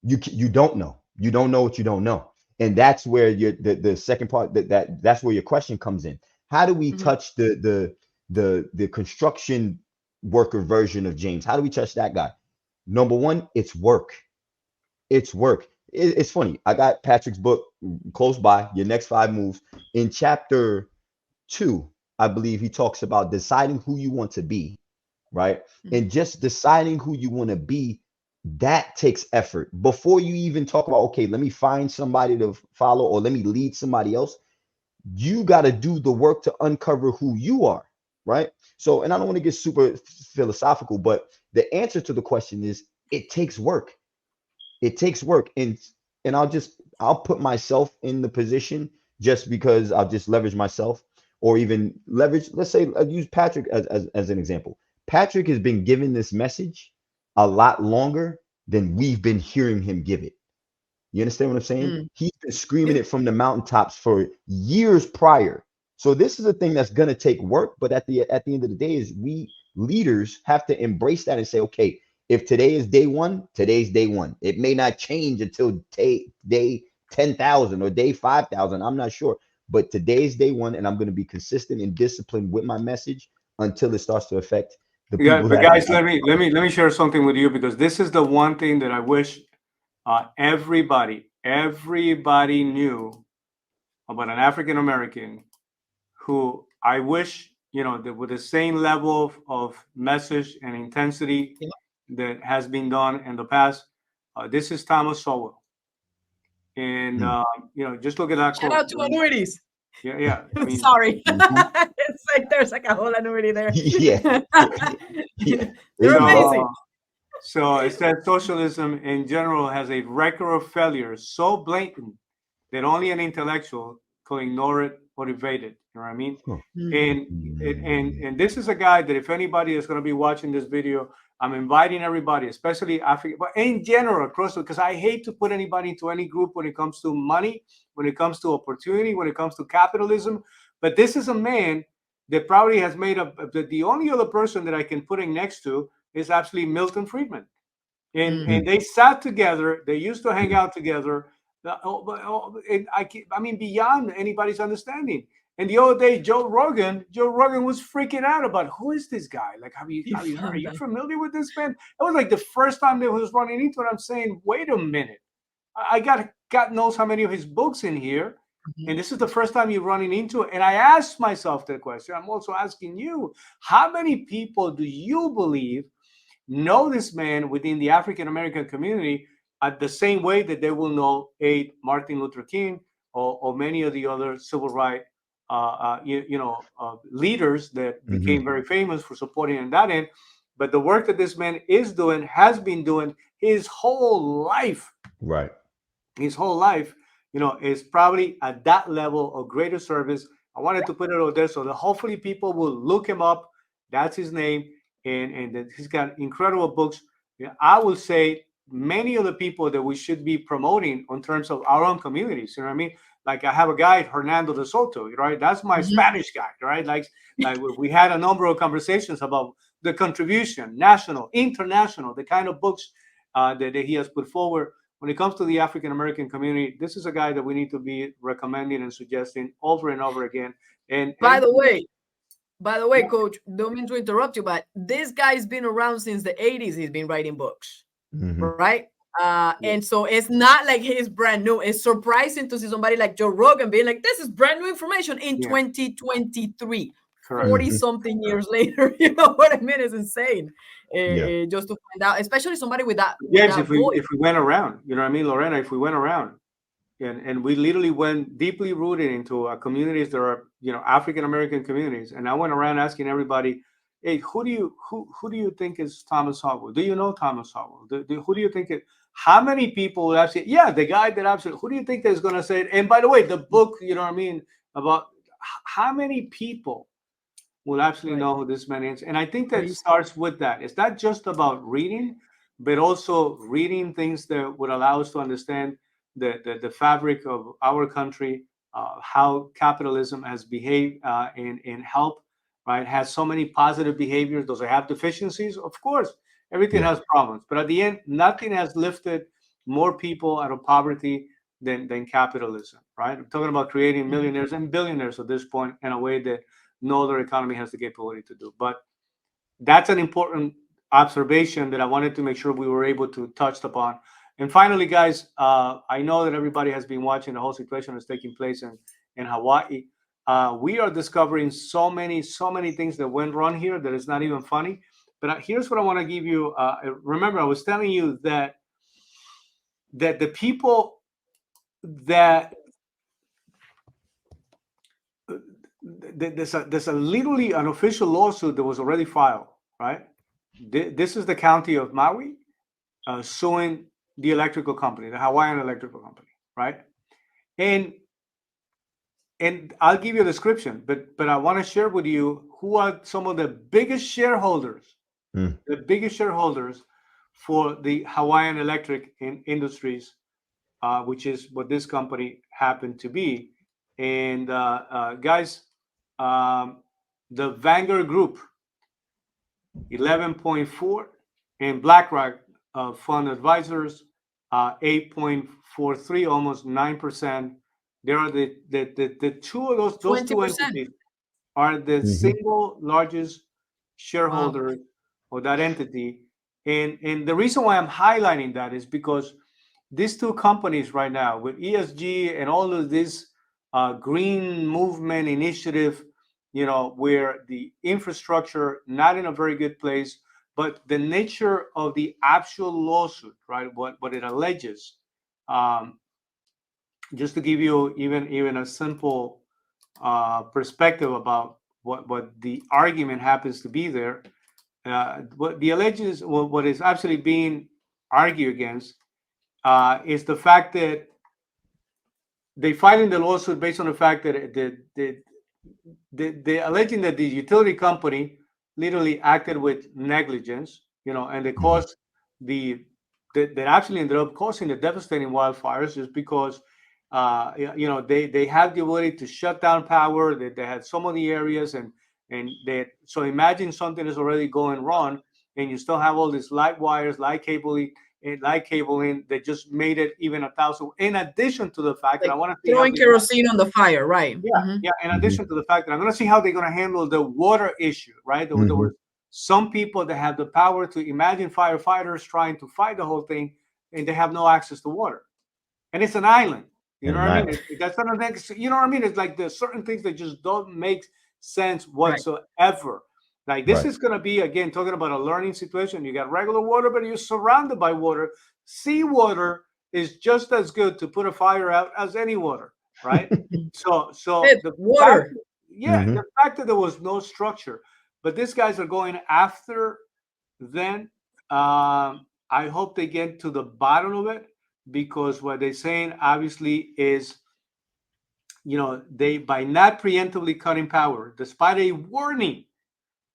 You don't know. You don't know what you don't know. And that's where the second part that's where your question comes in. How do we touch the construction worker version of James? How do we touch that guy? Number one, it's work. It's work. It's funny. I got Patrick's book close by, Your Next 5 Moves. In chapter 2, I believe he talks about deciding who you want to be, right? And just deciding who you want to be, that takes effort. Before you even talk about, okay, let me find somebody to follow or let me lead somebody else, you got to do the work to uncover who you are, right? So, and I don't want to get super philosophical, but the answer to the question is it takes work. It takes work. And I'll put myself in the position just because I'll just leverage myself or even leverage, let's say, I'll use Patrick as an example. Patrick has been given this message a lot longer than we've been hearing him give it. You understand what I'm saying? He's been screaming it from the mountaintops for years prior. So this is a thing that's going to take work. But at the end of the day, is we leaders have to embrace that and say, okay, if today is day one, today's day one. It may not change until day 10,000 or day 5,000. I'm not sure. But today's day one, and I'm going to be consistent and disciplined with my message until it starts to affect the people. But guys, let me share something with you, because this is the one thing that I wish everybody knew about an African American who I wish, that with the same level of message and intensity that has been done in the past. This is Thomas Sowell. And, just look at that quote. Shout out to annuities. Yeah. I mean, sorry. It's like there's like a whole annuity there. Yeah. They're amazing. So it says socialism in general has a record of failure so blatant that only an intellectual could ignore it or evade it. You know what I mean? And this is a guy that if anybody is going to be watching this video, I'm inviting everybody, especially Africa, but in general across, because I hate to put anybody into any group when it comes to money, when it comes to opportunity, when it comes to capitalism. But this is a man that probably has made up. The only other person that I can put in next to is actually Milton Friedman. And they sat together. They used to hang out together. I mean, beyond anybody's understanding. And the other day, Joe Rogan was freaking out about, who is this guy? Like, are you familiar with this man? It was like the first time that he was running into it. I'm saying, wait a minute. I got God knows how many of his books in here. And this is the first time you're running into it. And I asked myself that question. I'm also asking you, how many people do you believe know this man within the African-American community at the same way that they will know Martin Luther King or many of the other civil rights leaders that became very famous for supporting in that end. But the work that this man is doing, has been doing his whole life, right? His whole life, is probably at that level of greater service. I wanted to put it out there so that hopefully people will look him up. That's his name, and he's got incredible books. I will say many of the people that we should be promoting in terms of our own communities. You know what I mean? Like I have a guy, Hernando de Soto, right? That's my Spanish guy, right? Like we had a number of conversations about the contribution, national, international, the kind of books that he has put forward. When it comes to the African American community, this is a guy that we need to be recommending and suggesting over and over again. And By the way, Coach, don't mean to interrupt you, but this guy's been around since the 80s. He's been writing books, right? And so it's not like he's brand new. It's surprising to see somebody like Joe Rogan being like, this is brand new information in 2023. 40 something years later. You know what I mean? It's insane. Just to find out, especially somebody with that. Yes, if we went around, you know what I mean, Lorena, if we went around and we literally went deeply rooted into communities that are, you know, African American communities, and I went around asking everybody, hey, who do you think is Thomas Howell? Do you know Thomas Howell? Who do you think it? How many people would actually? Yeah, the guy that absolutely. Who do you think is going to say it? And by the way, the book, you know what I mean, about how many people will absolutely know who this man is. And I think that starts with that. It's not just about reading, but also reading things that would allow us to understand the fabric of our country, how capitalism has behaved in help, right? Has so many positive behaviors. Does it have deficiencies? Of course, everything has problems. But at the end, nothing has lifted more people out of poverty than capitalism, right? I'm talking about creating millionaires and billionaires at this point in a way that no other economy has the capability to do. But that's an important observation that I wanted to make sure we were able to touch upon. And finally, guys, I know that everybody has been watching the whole situation that's taking place in Hawaii. We are discovering so many things that went wrong here that is not even funny. But here's what I want to give you. Remember, I was telling you that the people that there's a literally an official lawsuit that was already filed, right? This is the county of Maui suing the electrical company, the Hawaiian Electrical Company, right? And I'll give you a description, but I want to share with you who are some of the biggest shareholders, the biggest shareholders for the Hawaiian Electric Industries, which is what this company happened to be. And guys, the Vanguard Group, 11.4, and BlackRock Fund Advisors, 8.43, almost 9%. There are the two of those 20%. Two entities are the single largest shareholder of that entity. And the reason why I'm highlighting that is because these two companies right now with ESG and all of this green movement initiative, you know, where the infrastructure not in a very good place, but the nature of the actual lawsuit, right? What it alleges. Just to give you even a simple perspective about what the argument happens to be there, what the alleges, what is actually being argued against is the fact that they filed the lawsuit based on the fact that they alleging that the utility company literally acted with negligence, you know, and they caused that actually ended up causing the devastating wildfires is because you know, they had the ability to shut down power, that they had some of the areas and that, so imagine something is already going wrong and you still have all these light wires, light cabling that just made it even 1,000. In addition to the fact that I want to see throwing kerosene on the fire, right? Yeah. In addition to the fact that I'm going to see how they're going to handle the water issue, right? There were some people that have the power to imagine firefighters trying to fight the whole thing, and they have no access to water, and it's an island. You know what I mean? That's not an ex. You know what I mean? It's like there's certain things that just don't make sense whatsoever. Like this is going to be, again, talking about a learning situation. You got regular water, but you're surrounded by water. Seawater is just as good to put a fire out as any water, right? so the water. The fact that there was no structure, but these guys are going after them. I hope they get to the bottom of it, because what they're saying obviously is, you know, they, by not preemptively cutting power, despite a warning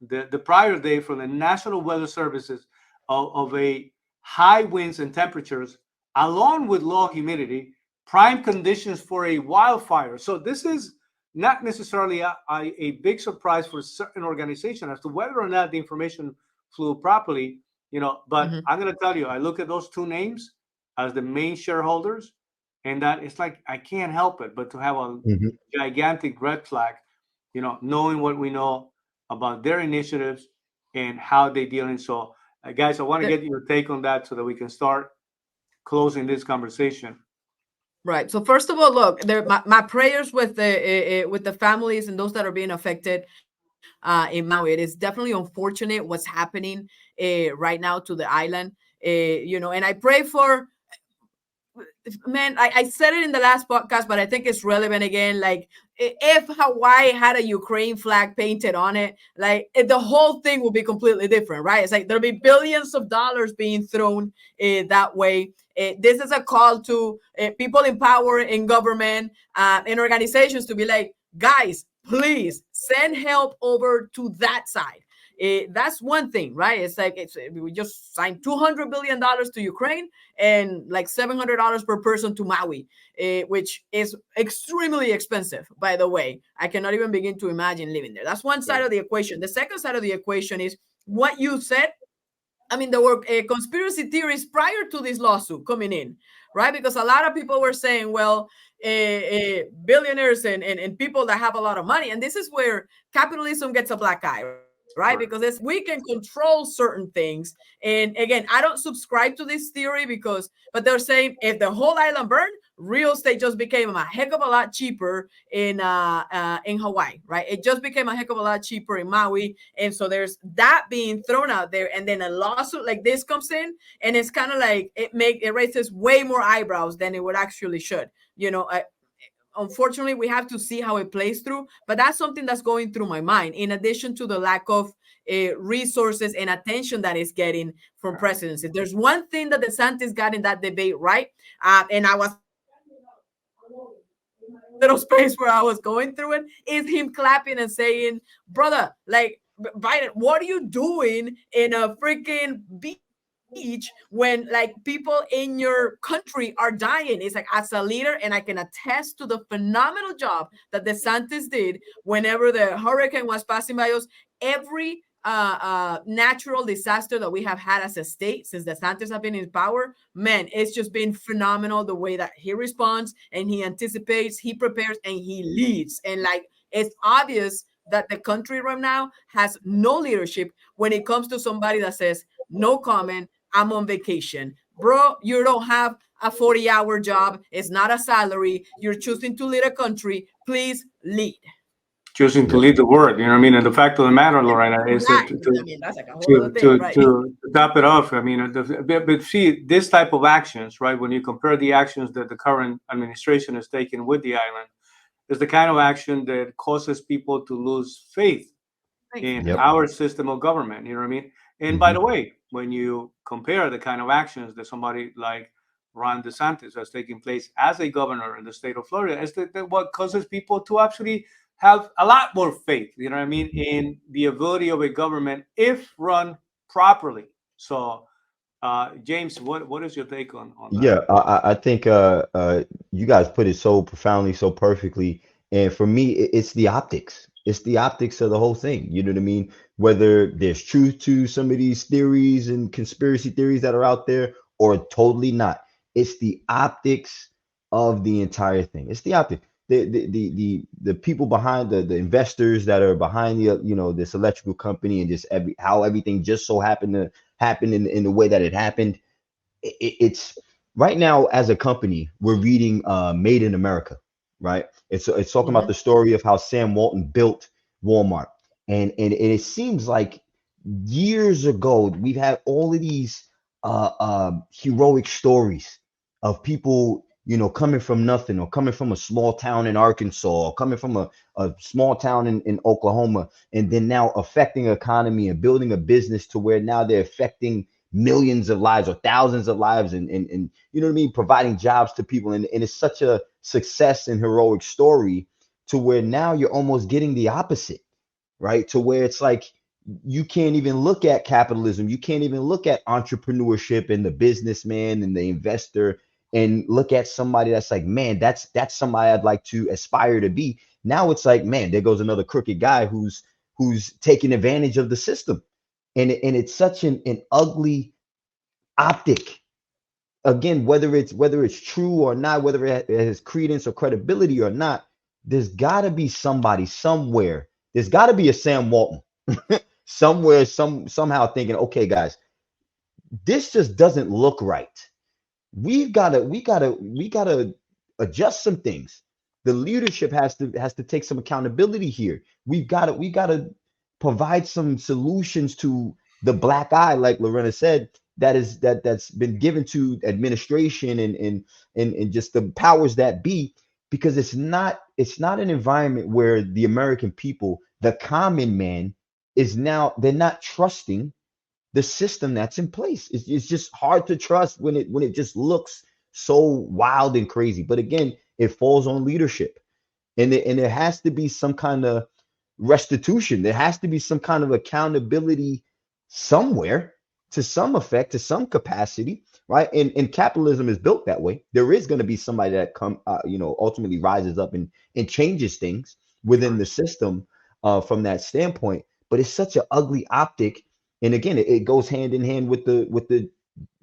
the prior day from the National Weather Services of a high winds and temperatures, along with low humidity, prime conditions for a wildfire. So this is not necessarily a big surprise for certain organizations as to whether or not the information flew properly. you know. But Mhm. I'm gonna tell you, I look at those two names as the main shareholders, and that it's like I can't help it but to have a Mhm. gigantic red flag, you know, knowing what we know about their initiatives and how they dealing. So, guys, I want to The- get your take on that so that we can start closing this conversation. Right. So first of all, look, there my prayers with the families and those that are being affected in Maui. It is definitely unfortunate what's happening right now to the island. You know, and I pray for, man, I said it in the last podcast, but I think it's relevant again. Like, if Hawaii had a Ukraine flag painted on it, like the whole thing will be completely different, right? It's like there'll be billions of dollars being thrown that way. This is a call to people in power, in government, in organizations to be like, guys, please send help over to that side. That's one thing, right? It's like we just signed $200 billion to Ukraine and like $700 per person to Maui, which is extremely expensive, by the way. I cannot even begin to imagine living there. That's one side of the equation. The second side of the equation is what you said. I mean, there were conspiracy theories prior to this lawsuit coming in, right? Because a lot of people were saying, well, billionaires and people that have a lot of money, and this is where capitalism gets a black eye, right? Because we can control certain things. And again, I don't subscribe to this theory but they're saying if the whole island burned, real estate just became a heck of a lot cheaper in Hawaii, right? It just became a heck of a lot cheaper in Maui, and so there's that being thrown out there, and then a lawsuit like this comes in, and it's kind of like it raises way more eyebrows than it would actually should. You know, unfortunately, we have to see how it plays through, but that's something that's going through my mind. In addition to the lack of resources and attention that is getting from presidents, if there's one thing that DeSantis got in that debate, right? And I was little space where I was going through it, is him clapping and saying, brother, like, Biden, what are you doing in a freaking beach when like people in your country are dying? It's like, as a leader, and I can attest to the phenomenal job that DeSantis did whenever the hurricane was passing by us. Every natural disaster that we have had as a state since DeSantis have been in power, man, it's just been phenomenal the way that he responds and he anticipates, he prepares, and he leads. And like, it's obvious that the country right now has no leadership when it comes to somebody that says, no comment, I'm on vacation. Bro, you don't have a 40-hour job. It's not a salary. You're choosing to lead a country. Please lead. Choosing to Yep. lead the world. You know what I mean? And the fact of the matter, Lorena, is that Right. I mean, that's like a whole other thing, right? to top it off, I mean, but see, this type of actions, right? When you compare the actions that the current administration is taking with the island, is the kind of action that causes people to lose faith in Yep. our system of government. You know what I mean? And by the way, when you compare the kind of actions that somebody like Ron DeSantis has taken place as a governor in the state of Florida, is that what causes people to actually have a lot more faith, you know what I mean, in the ability of a government if run properly. So, James, what is your take on that? Yeah, I think you guys put it so profoundly, so perfectly. And for me, it's the optics. It's the optics of the whole thing. You know what I mean? Whether there's truth to some of these theories and conspiracy theories that are out there or totally not. It's the optics of the entire thing. It's the optics. The people behind the investors that are behind the this electrical company and just how everything just so happened to happen in the way that it happened. It's right now as a company we're reading Made in America, right? It's talking about the story of how Sam Walton built Walmart, and it seems like years ago we've had all of these heroic stories of people coming from nothing, or coming from a small town in Arkansas, or coming from a small town in Oklahoma, and then now affecting economy and building a business to where now they're affecting millions of lives or thousands of lives, and you know what I mean, providing jobs to people, and it's such a success and heroic story to where now you're almost getting the opposite, right? To where it's like you can't even look at capitalism, you can't even look at entrepreneurship and the businessman and the investor and look at somebody that's like, man, that's somebody I'd like to aspire to be. Now it's like, man, there goes another crooked guy who's taking advantage of the system. and it's such an ugly optic. Again, whether it's true or not, whether it has credence or credibility or not, there's got to be somebody somewhere. There's got to be a Sam Walton somewhere, somehow thinking, okay, guys, this just doesn't look right. We gotta adjust some things. The leadership has to take some accountability here. We gotta provide some solutions to the black eye, like Lorena said, that's been given to administration and just the powers that be, because it's not an environment where the American people, the common man, they're not trusting the system that's in place. It's just hard to trust when it just looks so wild and crazy. But again, it falls on leadership, and there has to be some kind of restitution. There has to be some kind of accountability somewhere, to some effect, to some capacity, right? And capitalism is built that way. There is going to be somebody that ultimately rises up and changes things within the system from that standpoint. But it's such an ugly optic, and again, it goes hand in hand with the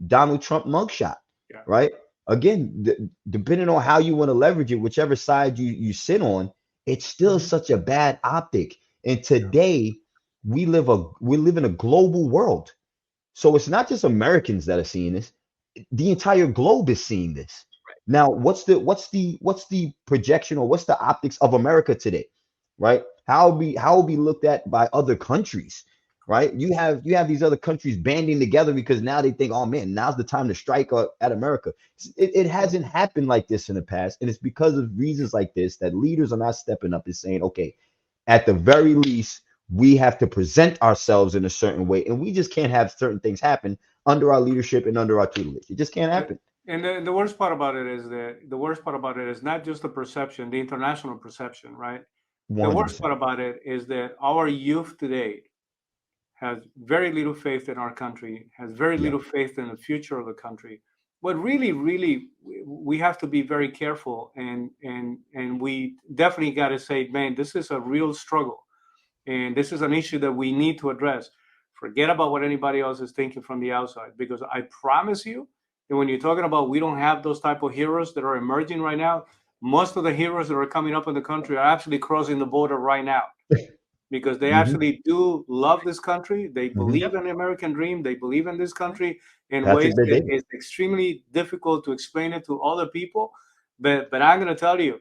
Donald Trump mugshot, Yeah. right? Again, depending on how you want to leverage it, whichever side you sit on, it's still such a bad optic. And today we live in a global world, so it's not just Americans that are seeing this; the entire globe is seeing this. Now, what's the projection, or what's the optics of America today, right? How will be looked at by other countries, right? You have these other countries banding together because now they think, oh man, now's the time to strike at America. It hasn't happened like this in the past, and it's because of reasons like this that leaders are not stepping up and saying, okay, at the very least, we have to present ourselves in a certain way, and we just can't have certain things happen under our leadership and under our tutelage. It just can't happen. And the worst part about it is not just the perception, the international perception, right? The worst 100%. part about it is that our youth today has very little faith in our country, has very Yeah. little faith in the future of the country. But really, really, we have to be very careful, and we definitely got to say, man, this is a real struggle, and this is an issue that we need to address. Forget about what anybody else is thinking from the outside, because I promise you that when you're talking about we don't have those type of heroes that are emerging right now, most of the heroes that are coming up in the country are actually crossing the border right now, because they Hmm. actually do love this country. They Hmm. believe in the American dream. They believe in this country in Patrick ways Bet that David. is extremely difficult to explain it to other people. But I'm going to tell you,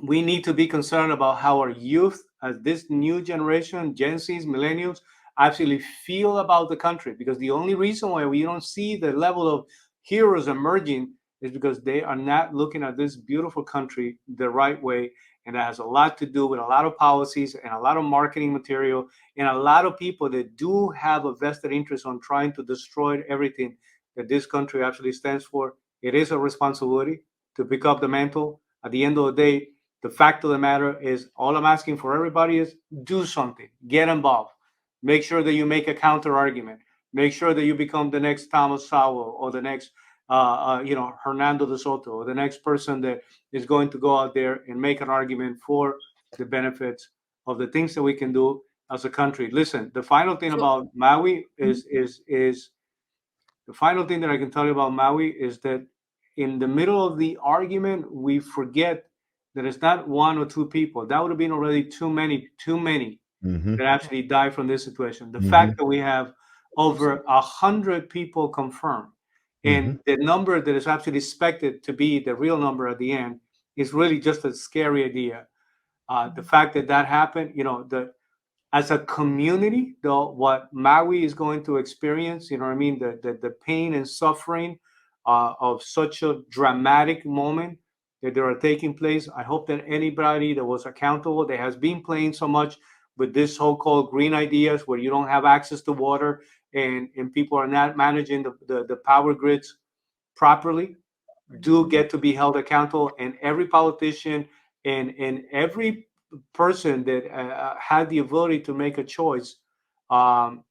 we need to be concerned about how our youth, as this new generation, Gen Zs, millennials, actually feel about the country. Because the only reason why we don't see the level of heroes emerging is because they are not looking at this beautiful country the right way. And that has a lot to do with a lot of policies and a lot of marketing material and a lot of people that do have a vested interest on trying to destroy everything that this country actually stands for. It is a responsibility to pick up the mantle. At the end of the day, the fact of the matter is, all I'm asking for everybody is do something, get involved, make sure that you make a counter argument, make sure that you become the next Thomas Sowell or the next, Hernando de Soto, or the next person that is going to go out there and make an argument for the benefits of the things that we can do as a country. Listen, the final thing So, about Maui is the final thing that I can tell you about Maui is that in the middle of the argument, we forget that it's not one or two people. That would have been already too many Hmm. that actually died from this situation. The Hmm. fact that we have over 100 people confirmed, Hmm. and the number that is actually expected to be the real number at the end is really just a scary idea. The fact that that happened, as a community, though, what Maui is going to experience, you know what I mean, the pain and suffering of such a dramatic moment that they are taking place. I hope that anybody that was accountable, that has been playing so much with this so-called green ideas, where you don't have access to water and people are not managing the power grids properly, do get to be held accountable, and every politician and every person that had the ability to make a choice, um,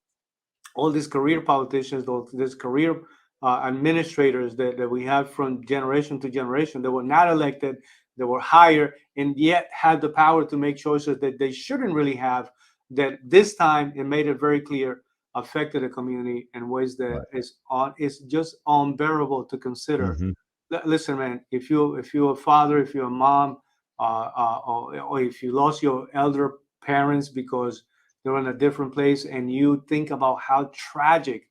all these career politicians, these career administrators that we have from generation to generation, that were not elected, that were hired, and yet had the power to make choices that they shouldn't really have, that this time it made it very clear affected the community in ways that Right. is just unbearable to consider. Hmm. Listen, man, if you're a father, if you're a mom, or if you lost your elder parents because they're in a different place, and you think about how tragic,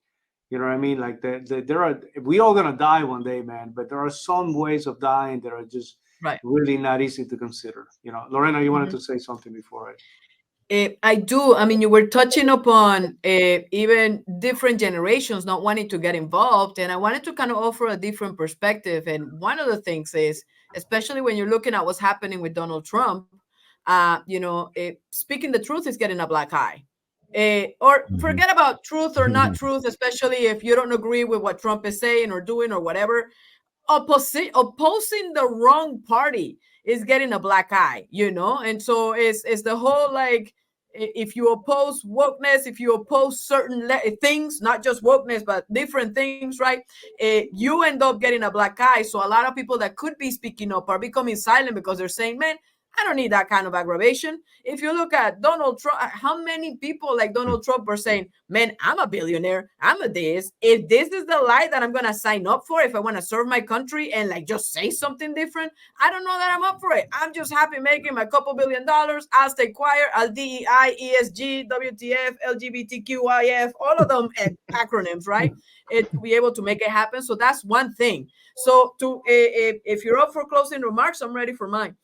you know what I mean? Like there are, we all gonna die one day, man. But there are some ways of dying that are just Right. really not easy to consider. You know, Lorena, you wanted Mhm. to say something before I. I do. I mean, you were touching upon even different generations not wanting to get involved, and I wanted to kind of offer a different perspective. And one of the things is, especially when you're looking at what's happening with Donald Trump, speaking the truth is getting a black eye. Or Hmm. forget about truth or not truth, especially if you don't agree with what Trump is saying or doing or whatever. Opposing the wrong party is getting a black eye, and so it's the whole like, if you oppose wokeness, if you oppose certain things, not just wokeness but different things, right? You end up getting a black eye. So a lot of people that could be speaking up are becoming silent because they're saying, man, I don't need that kind of aggravation. If you look at Donald Trump, how many people like Donald Trump are saying, man, I'm a billionaire, I'm a this. If this is the life that I'm going to sign up for, if I want to serve my country and like just say something different, I don't know that I'm up for it. I'm just happy making my couple $1 billion. I'll stay quiet. I'll DEI, ESG, WTF, LGBTQIF, all of them acronyms, right? To be able to make it happen. So that's one thing. So if you're up for closing remarks, I'm ready for mine.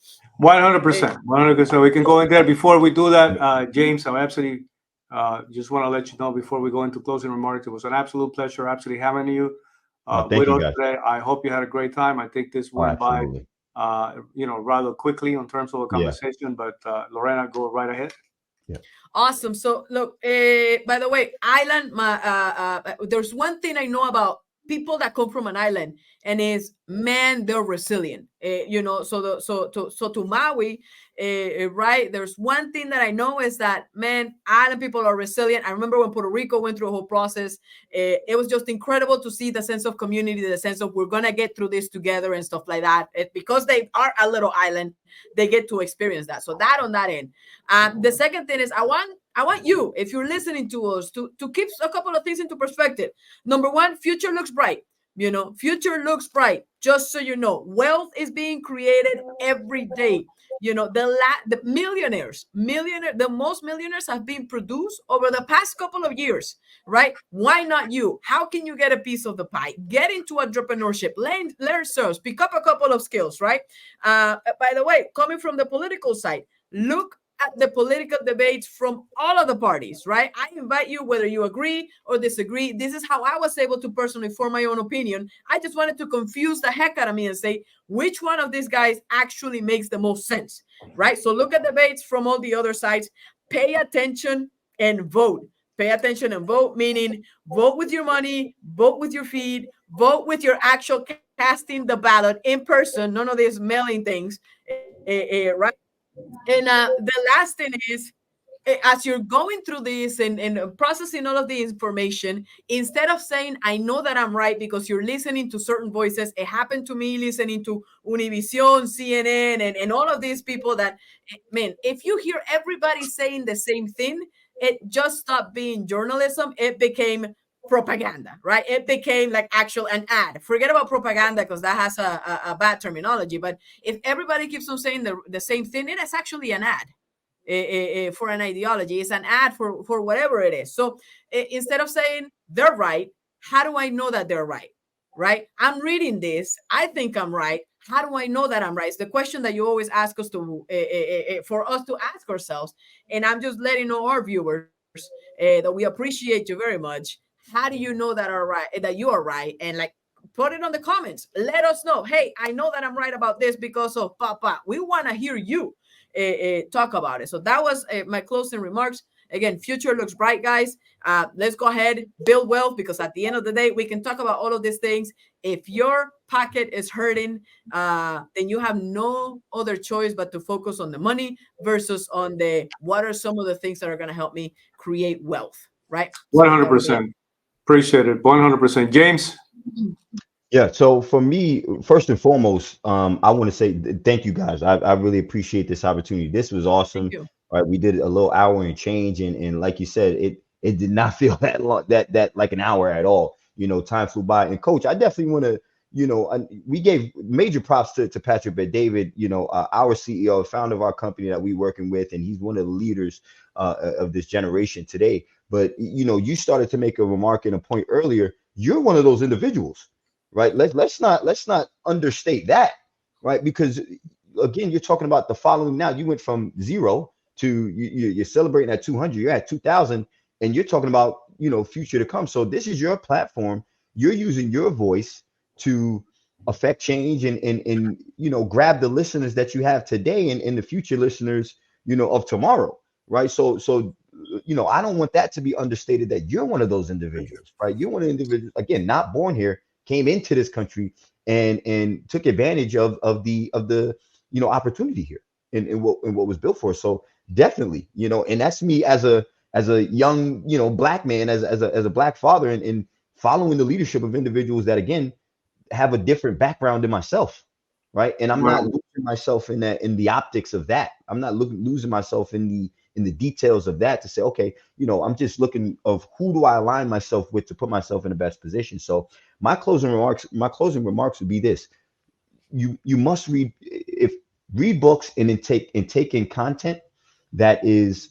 100%, 100%. We can go in there. Before we do that, James, I absolutely just want to let you know before we go into closing remarks, it was an absolute pleasure absolutely having you Thank with you, us guys. today. I hope you had a great time. I think this Oh, went by, absolutely. rather quickly in terms of a Yeah. conversation. But Lorena, go right ahead. Yeah. Awesome. So look, by the way, island, there's one thing I know about people that come from an island, and is, man, they're resilient. So to Maui, right? There's one thing that I know is that, man, island people are resilient. I remember when Puerto Rico went through a whole process. It was just incredible to see the sense of community, the sense of we're gonna get through this together and stuff like that. Because they are a little island, they get to experience that. So that on that end. The second thing is, I want you, if you're listening to us, to keep a couple of things into perspective. Number one, future looks bright. Future looks bright. Just so you know, wealth is being created every day. The the most millionaires have been produced over the past couple of years, right? Why not you? How can you get a piece of the pie? Get into entrepreneurship, learn sales, pick up a couple of skills, right? By the way, coming from the political side, look at the political debates from all of the parties, right? I invite you, whether you agree or disagree. This is how I was able to personally form my own opinion. I just wanted to confuse the heck out of me and say, which one of these guys actually makes the most sense, right? So look at debates from all the other sides, pay attention and vote. Pay attention and vote, meaning vote with your money, vote with your feet, vote with your actual casting the ballot in person, none of these mailing things, right? And the last thing is, as you're going through this and processing all of the information, instead of saying, I know that I'm right, because you're listening to certain voices. It happened to me listening to Univision, CNN, and all of these people that, man, if you hear everybody saying the same thing, it just stopped being journalism. It became propaganda, right? It became like an ad. Forget about propaganda, because that has a bad terminology. But if everybody keeps on saying the same thing, it is actually an ad for an ideology. It's an ad for whatever it is. So instead of saying they're right, how do I know that they're right? Right? I'm reading this. I think I'm right. How do I know that I'm right? It's the question that you always ask us for us to ask ourselves. And I'm just letting know our viewers that we appreciate you very much. How do you know that you are right? And like, put it on the comments. Let us know. Hey, I know that I'm right about this because of Papa. We want to hear you talk about it. So that was my closing remarks. Again, future looks bright, guys. Let's go ahead, build wealth, because at the end of the day, we can talk about all of these things. If your pocket is hurting, then you have no other choice but to focus on the money versus on what are some of the things that are going to help me create wealth, right? So that would be it. 100%. Appreciate it. 100%. James? Yeah. So for me, first and foremost, I want to say thank you guys. I really appreciate this opportunity. This was awesome. Thank you. Right. We did a little hour and change, and like you said, it it did not feel that long, that like an hour at all. You know, time flew by. And coach, I definitely want to, you know, we gave major props to Patrick Bet-David, you know, our CEO, founder of our company that we're working with, and he's one of the leaders of this generation today. But you know, you started to make a remark and a point earlier. You're one of those individuals, right? Let's not understate that, right? Because again, you're talking about the following. Now you went from 0 to you're celebrating at 200. You're at 2,000, and you're talking about, you know, future to come. So this is your platform. You're using your voice to affect change and you know, grab the listeners that you have today and the future listeners, you know, of tomorrow, right? So you know, I don't want that to be understated that you're one of those individuals, right? You're one of the individuals, again, not born here, came into this country and took advantage of the you know, opportunity here and what was built for. So definitely, you know, and that's me as a young, you know, black man, as a black father, and following the leadership of individuals that again have a different background than myself, right? And I'm not losing myself in the optics of that. I'm not losing myself in the details of that to say, okay, you know, I'm just looking of who do I align myself with to put myself in the best position. So my closing remarks would be this: you must read books and then take in content that is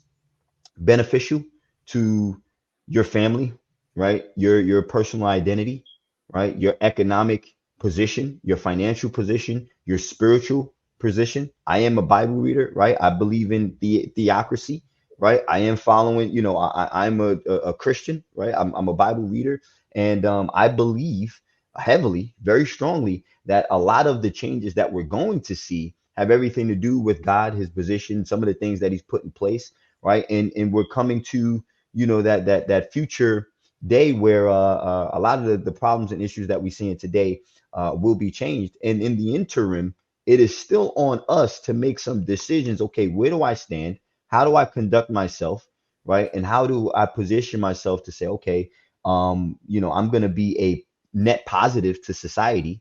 beneficial to your family, right? Your personal identity, right? Your economic position, your financial position, your spiritual position. I am a Bible reader, right? I believe in theocracy, right? I am following, you know, I'm a Christian, right? I'm a Bible reader, and I believe heavily, very strongly, that a lot of the changes that we're going to see have everything to do with God, his position, some of the things that he's put in place, right? And we're coming to, you know, that future day where a lot of the problems and issues that we see in today will be changed. And in the interim, it is still on us to make some decisions. Okay, where do I stand? How do I conduct myself, right? And how do I position myself to say, okay, you know, I'm going to be a net positive to society,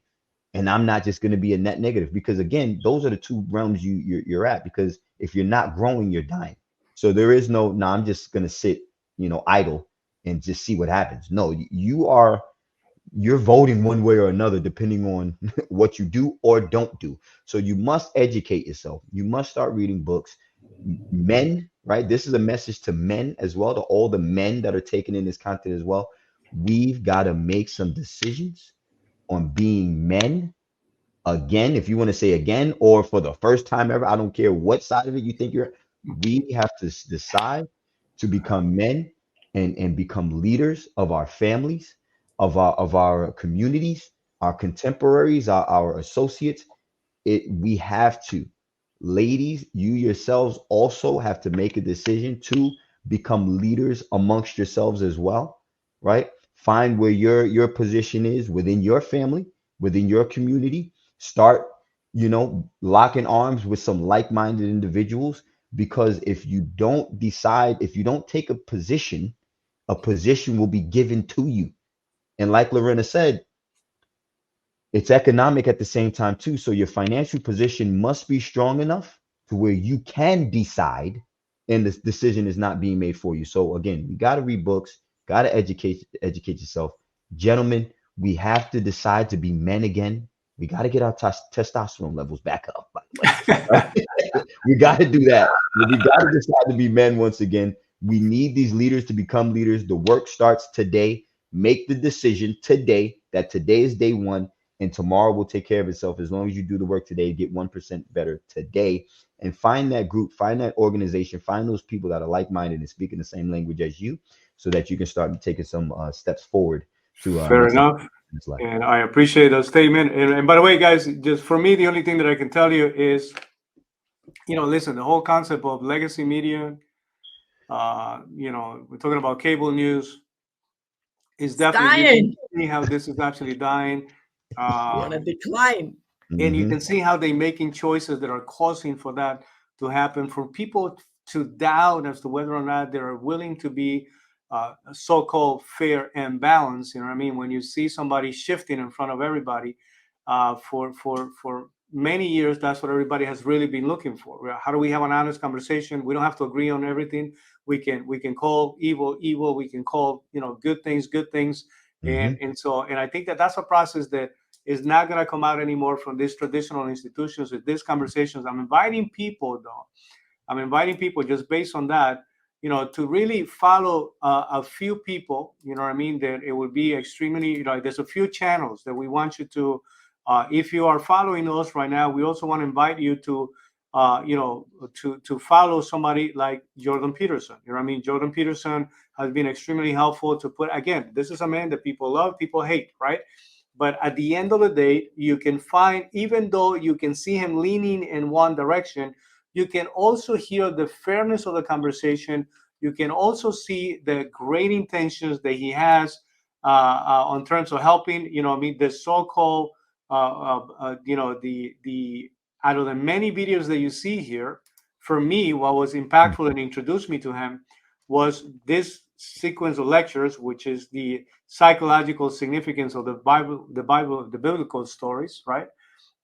and I'm not just going to be a net negative. Because again, those are the two realms you're at. Because if you're not growing, you're dying. So there is no, I'm just going to sit, you know, idle and just see what happens. No, you're voting one way or another depending on what you do or don't do. So you must educate yourself. You must start reading books. Men, right? This is a message to men as well, to all the men that are taking in this content as well. We've got to make some decisions on being men again, if you want to say again, or for the first time ever. I don't care what side of it you think you're. We have to decide to become men and become leaders of our families, of our communities, our contemporaries, our associates. We have to. Ladies, you yourselves also have to make a decision to become leaders amongst yourselves as well, right? Find where your position is within your family, within your community. Start, you know, locking arms with some like-minded individuals, because if you don't decide, if you don't take a position will be given to you. And like Lorena said, it's economic at the same time too. So your financial position must be strong enough to where you can decide, and this decision is not being made for you. So again, you got to read books, got to educate yourself. Gentlemen, we have to decide to be men again. We got to get our testosterone levels back up, by the way. We got to do that. We got to decide to be men once again. We need these leaders to become leaders. The work starts today. Make the decision today that today is day one, and tomorrow will take care of itself. As long as you do the work today, get 1% better today, and find that group, find that organization, find those people that are like-minded and speaking the same language as you, so that you can start taking some steps forward to fair enough. And I appreciate that statement. And by the way, guys, just for me, the only thing that I can tell you is, you know, listen, the whole concept of legacy media, you know, we're talking about cable news, is definitely, you can see how this is actually dying. On a decline. And you can see how they're making choices that are causing for that to happen, for people to doubt as to whether or not they're willing to be so-called fair and balanced. You know what I mean? When you see somebody shifting in front of everybody for many years, that's what everybody has really been looking for. How do we have an honest conversation? We don't have to agree on everything. We can call evil evil. We can call good things good things. And I think that that's a process that is not going to come out anymore from these traditional institutions with these conversations. I'm inviting people just based on that, to really follow a few people, you know what I mean, that it would be extremely, there's a few channels that we want you to, if you are following us right now, we also want to invite you to, to follow somebody like Jordan Peterson. You know what I mean? Jordan Peterson has been extremely helpful to put, again, this is a man that people love, people hate, right? But at the end of the day, you can find, even though you can see him leaning in one direction, you can also hear the fairness of the conversation. You can also see the great intentions that he has on terms of helping, the so-called, the out of the many videos that you see here, for me, what was impactful and introduced me to him was this sequence of lectures, which is the psychological significance of the biblical stories, right?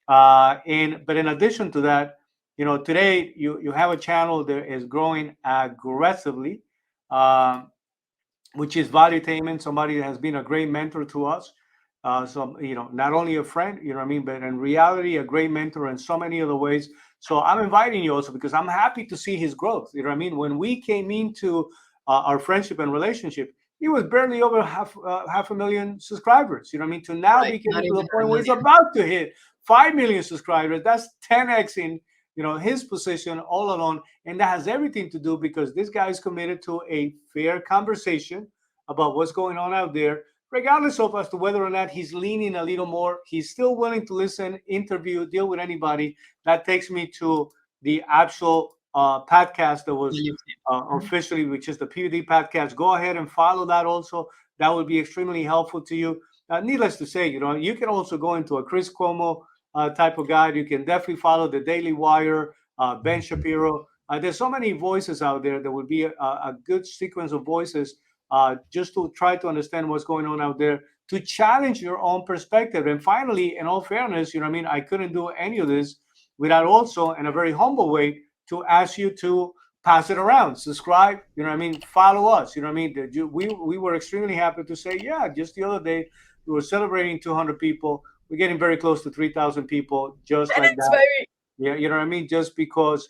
But in addition to that, today you have a channel that is growing aggressively, which is Valuetainment, somebody that has been a great mentor to us. So, not only a friend, you know what I mean, but in reality, a great mentor in so many other ways. So I'm inviting you also because I'm happy to see his growth. You know what I mean? When we came into our friendship and relationship, he was barely over half a million subscribers. You know what I mean? To now be getting to the point where he's about to hit 5 million subscribers. That's 10xing, his position all alone. And that has everything to do because this guy is committed to a fair conversation about what's going on out there, regardless of as to whether or not he's leaning a little more. He's still willing to listen, interview, deal with anybody. That takes me to the actual podcast that was officially, which is the PVD podcast. Go ahead and follow that also. That would be extremely helpful to you. Needless to say, you can also go into a Chris Cuomo type of guide. You can definitely follow the Daily Wire, Ben Shapiro. There's so many voices out there. There would be a good sequence of voices just to try to understand what's going on out there, to challenge your own perspective. And finally, in all fairness, I couldn't do any of this without also, in a very humble way, to ask you to pass it around, subscribe, follow us, we were extremely happy to say, yeah, just the other day, we were celebrating 200 people. We're getting very close to 3,000 people, just like that. Yeah, just because,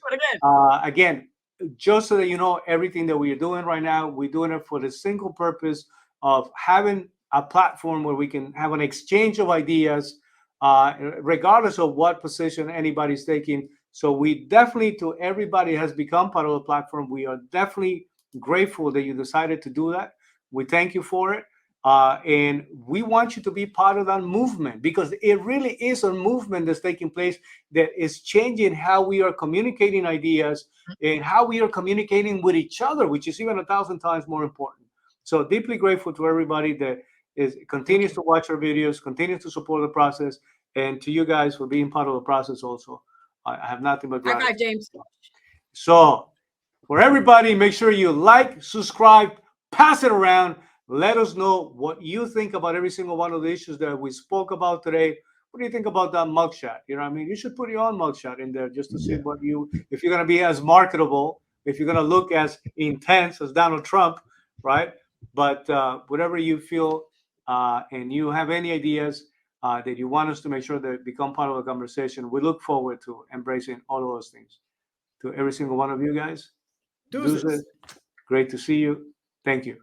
again, just so that you know, everything that we are doing right now, we're doing it for the single purpose of having a platform where we can have an exchange of ideas, regardless of what position anybody's taking. So we definitely, to everybody has become part of the platform, we are definitely grateful that you decided to do that. We thank you for it. And we want you to be part of that movement because it really is a movement that's taking place that is changing how we are communicating ideas and how we are communicating with each other, which is even 1,000 times more important. So deeply grateful to everybody that continues to watch our videos, continues to support the process, and to you guys for being part of the process also. I have nothing but gratitude. Hi, James. So for everybody, make sure you like, subscribe, pass it around. Let us know what you think about every single one of the issues that we spoke about today. What do you think about that mugshot? You should put your own mugshot in there just to see what if you're going to be as marketable, if you're going to look as intense as Donald Trump, right? But whatever you feel and you have any ideas that you want us to make sure that become part of the conversation, we look forward to embracing all of those things. To every single one of you guys, deuces. Great to see you. Thank you.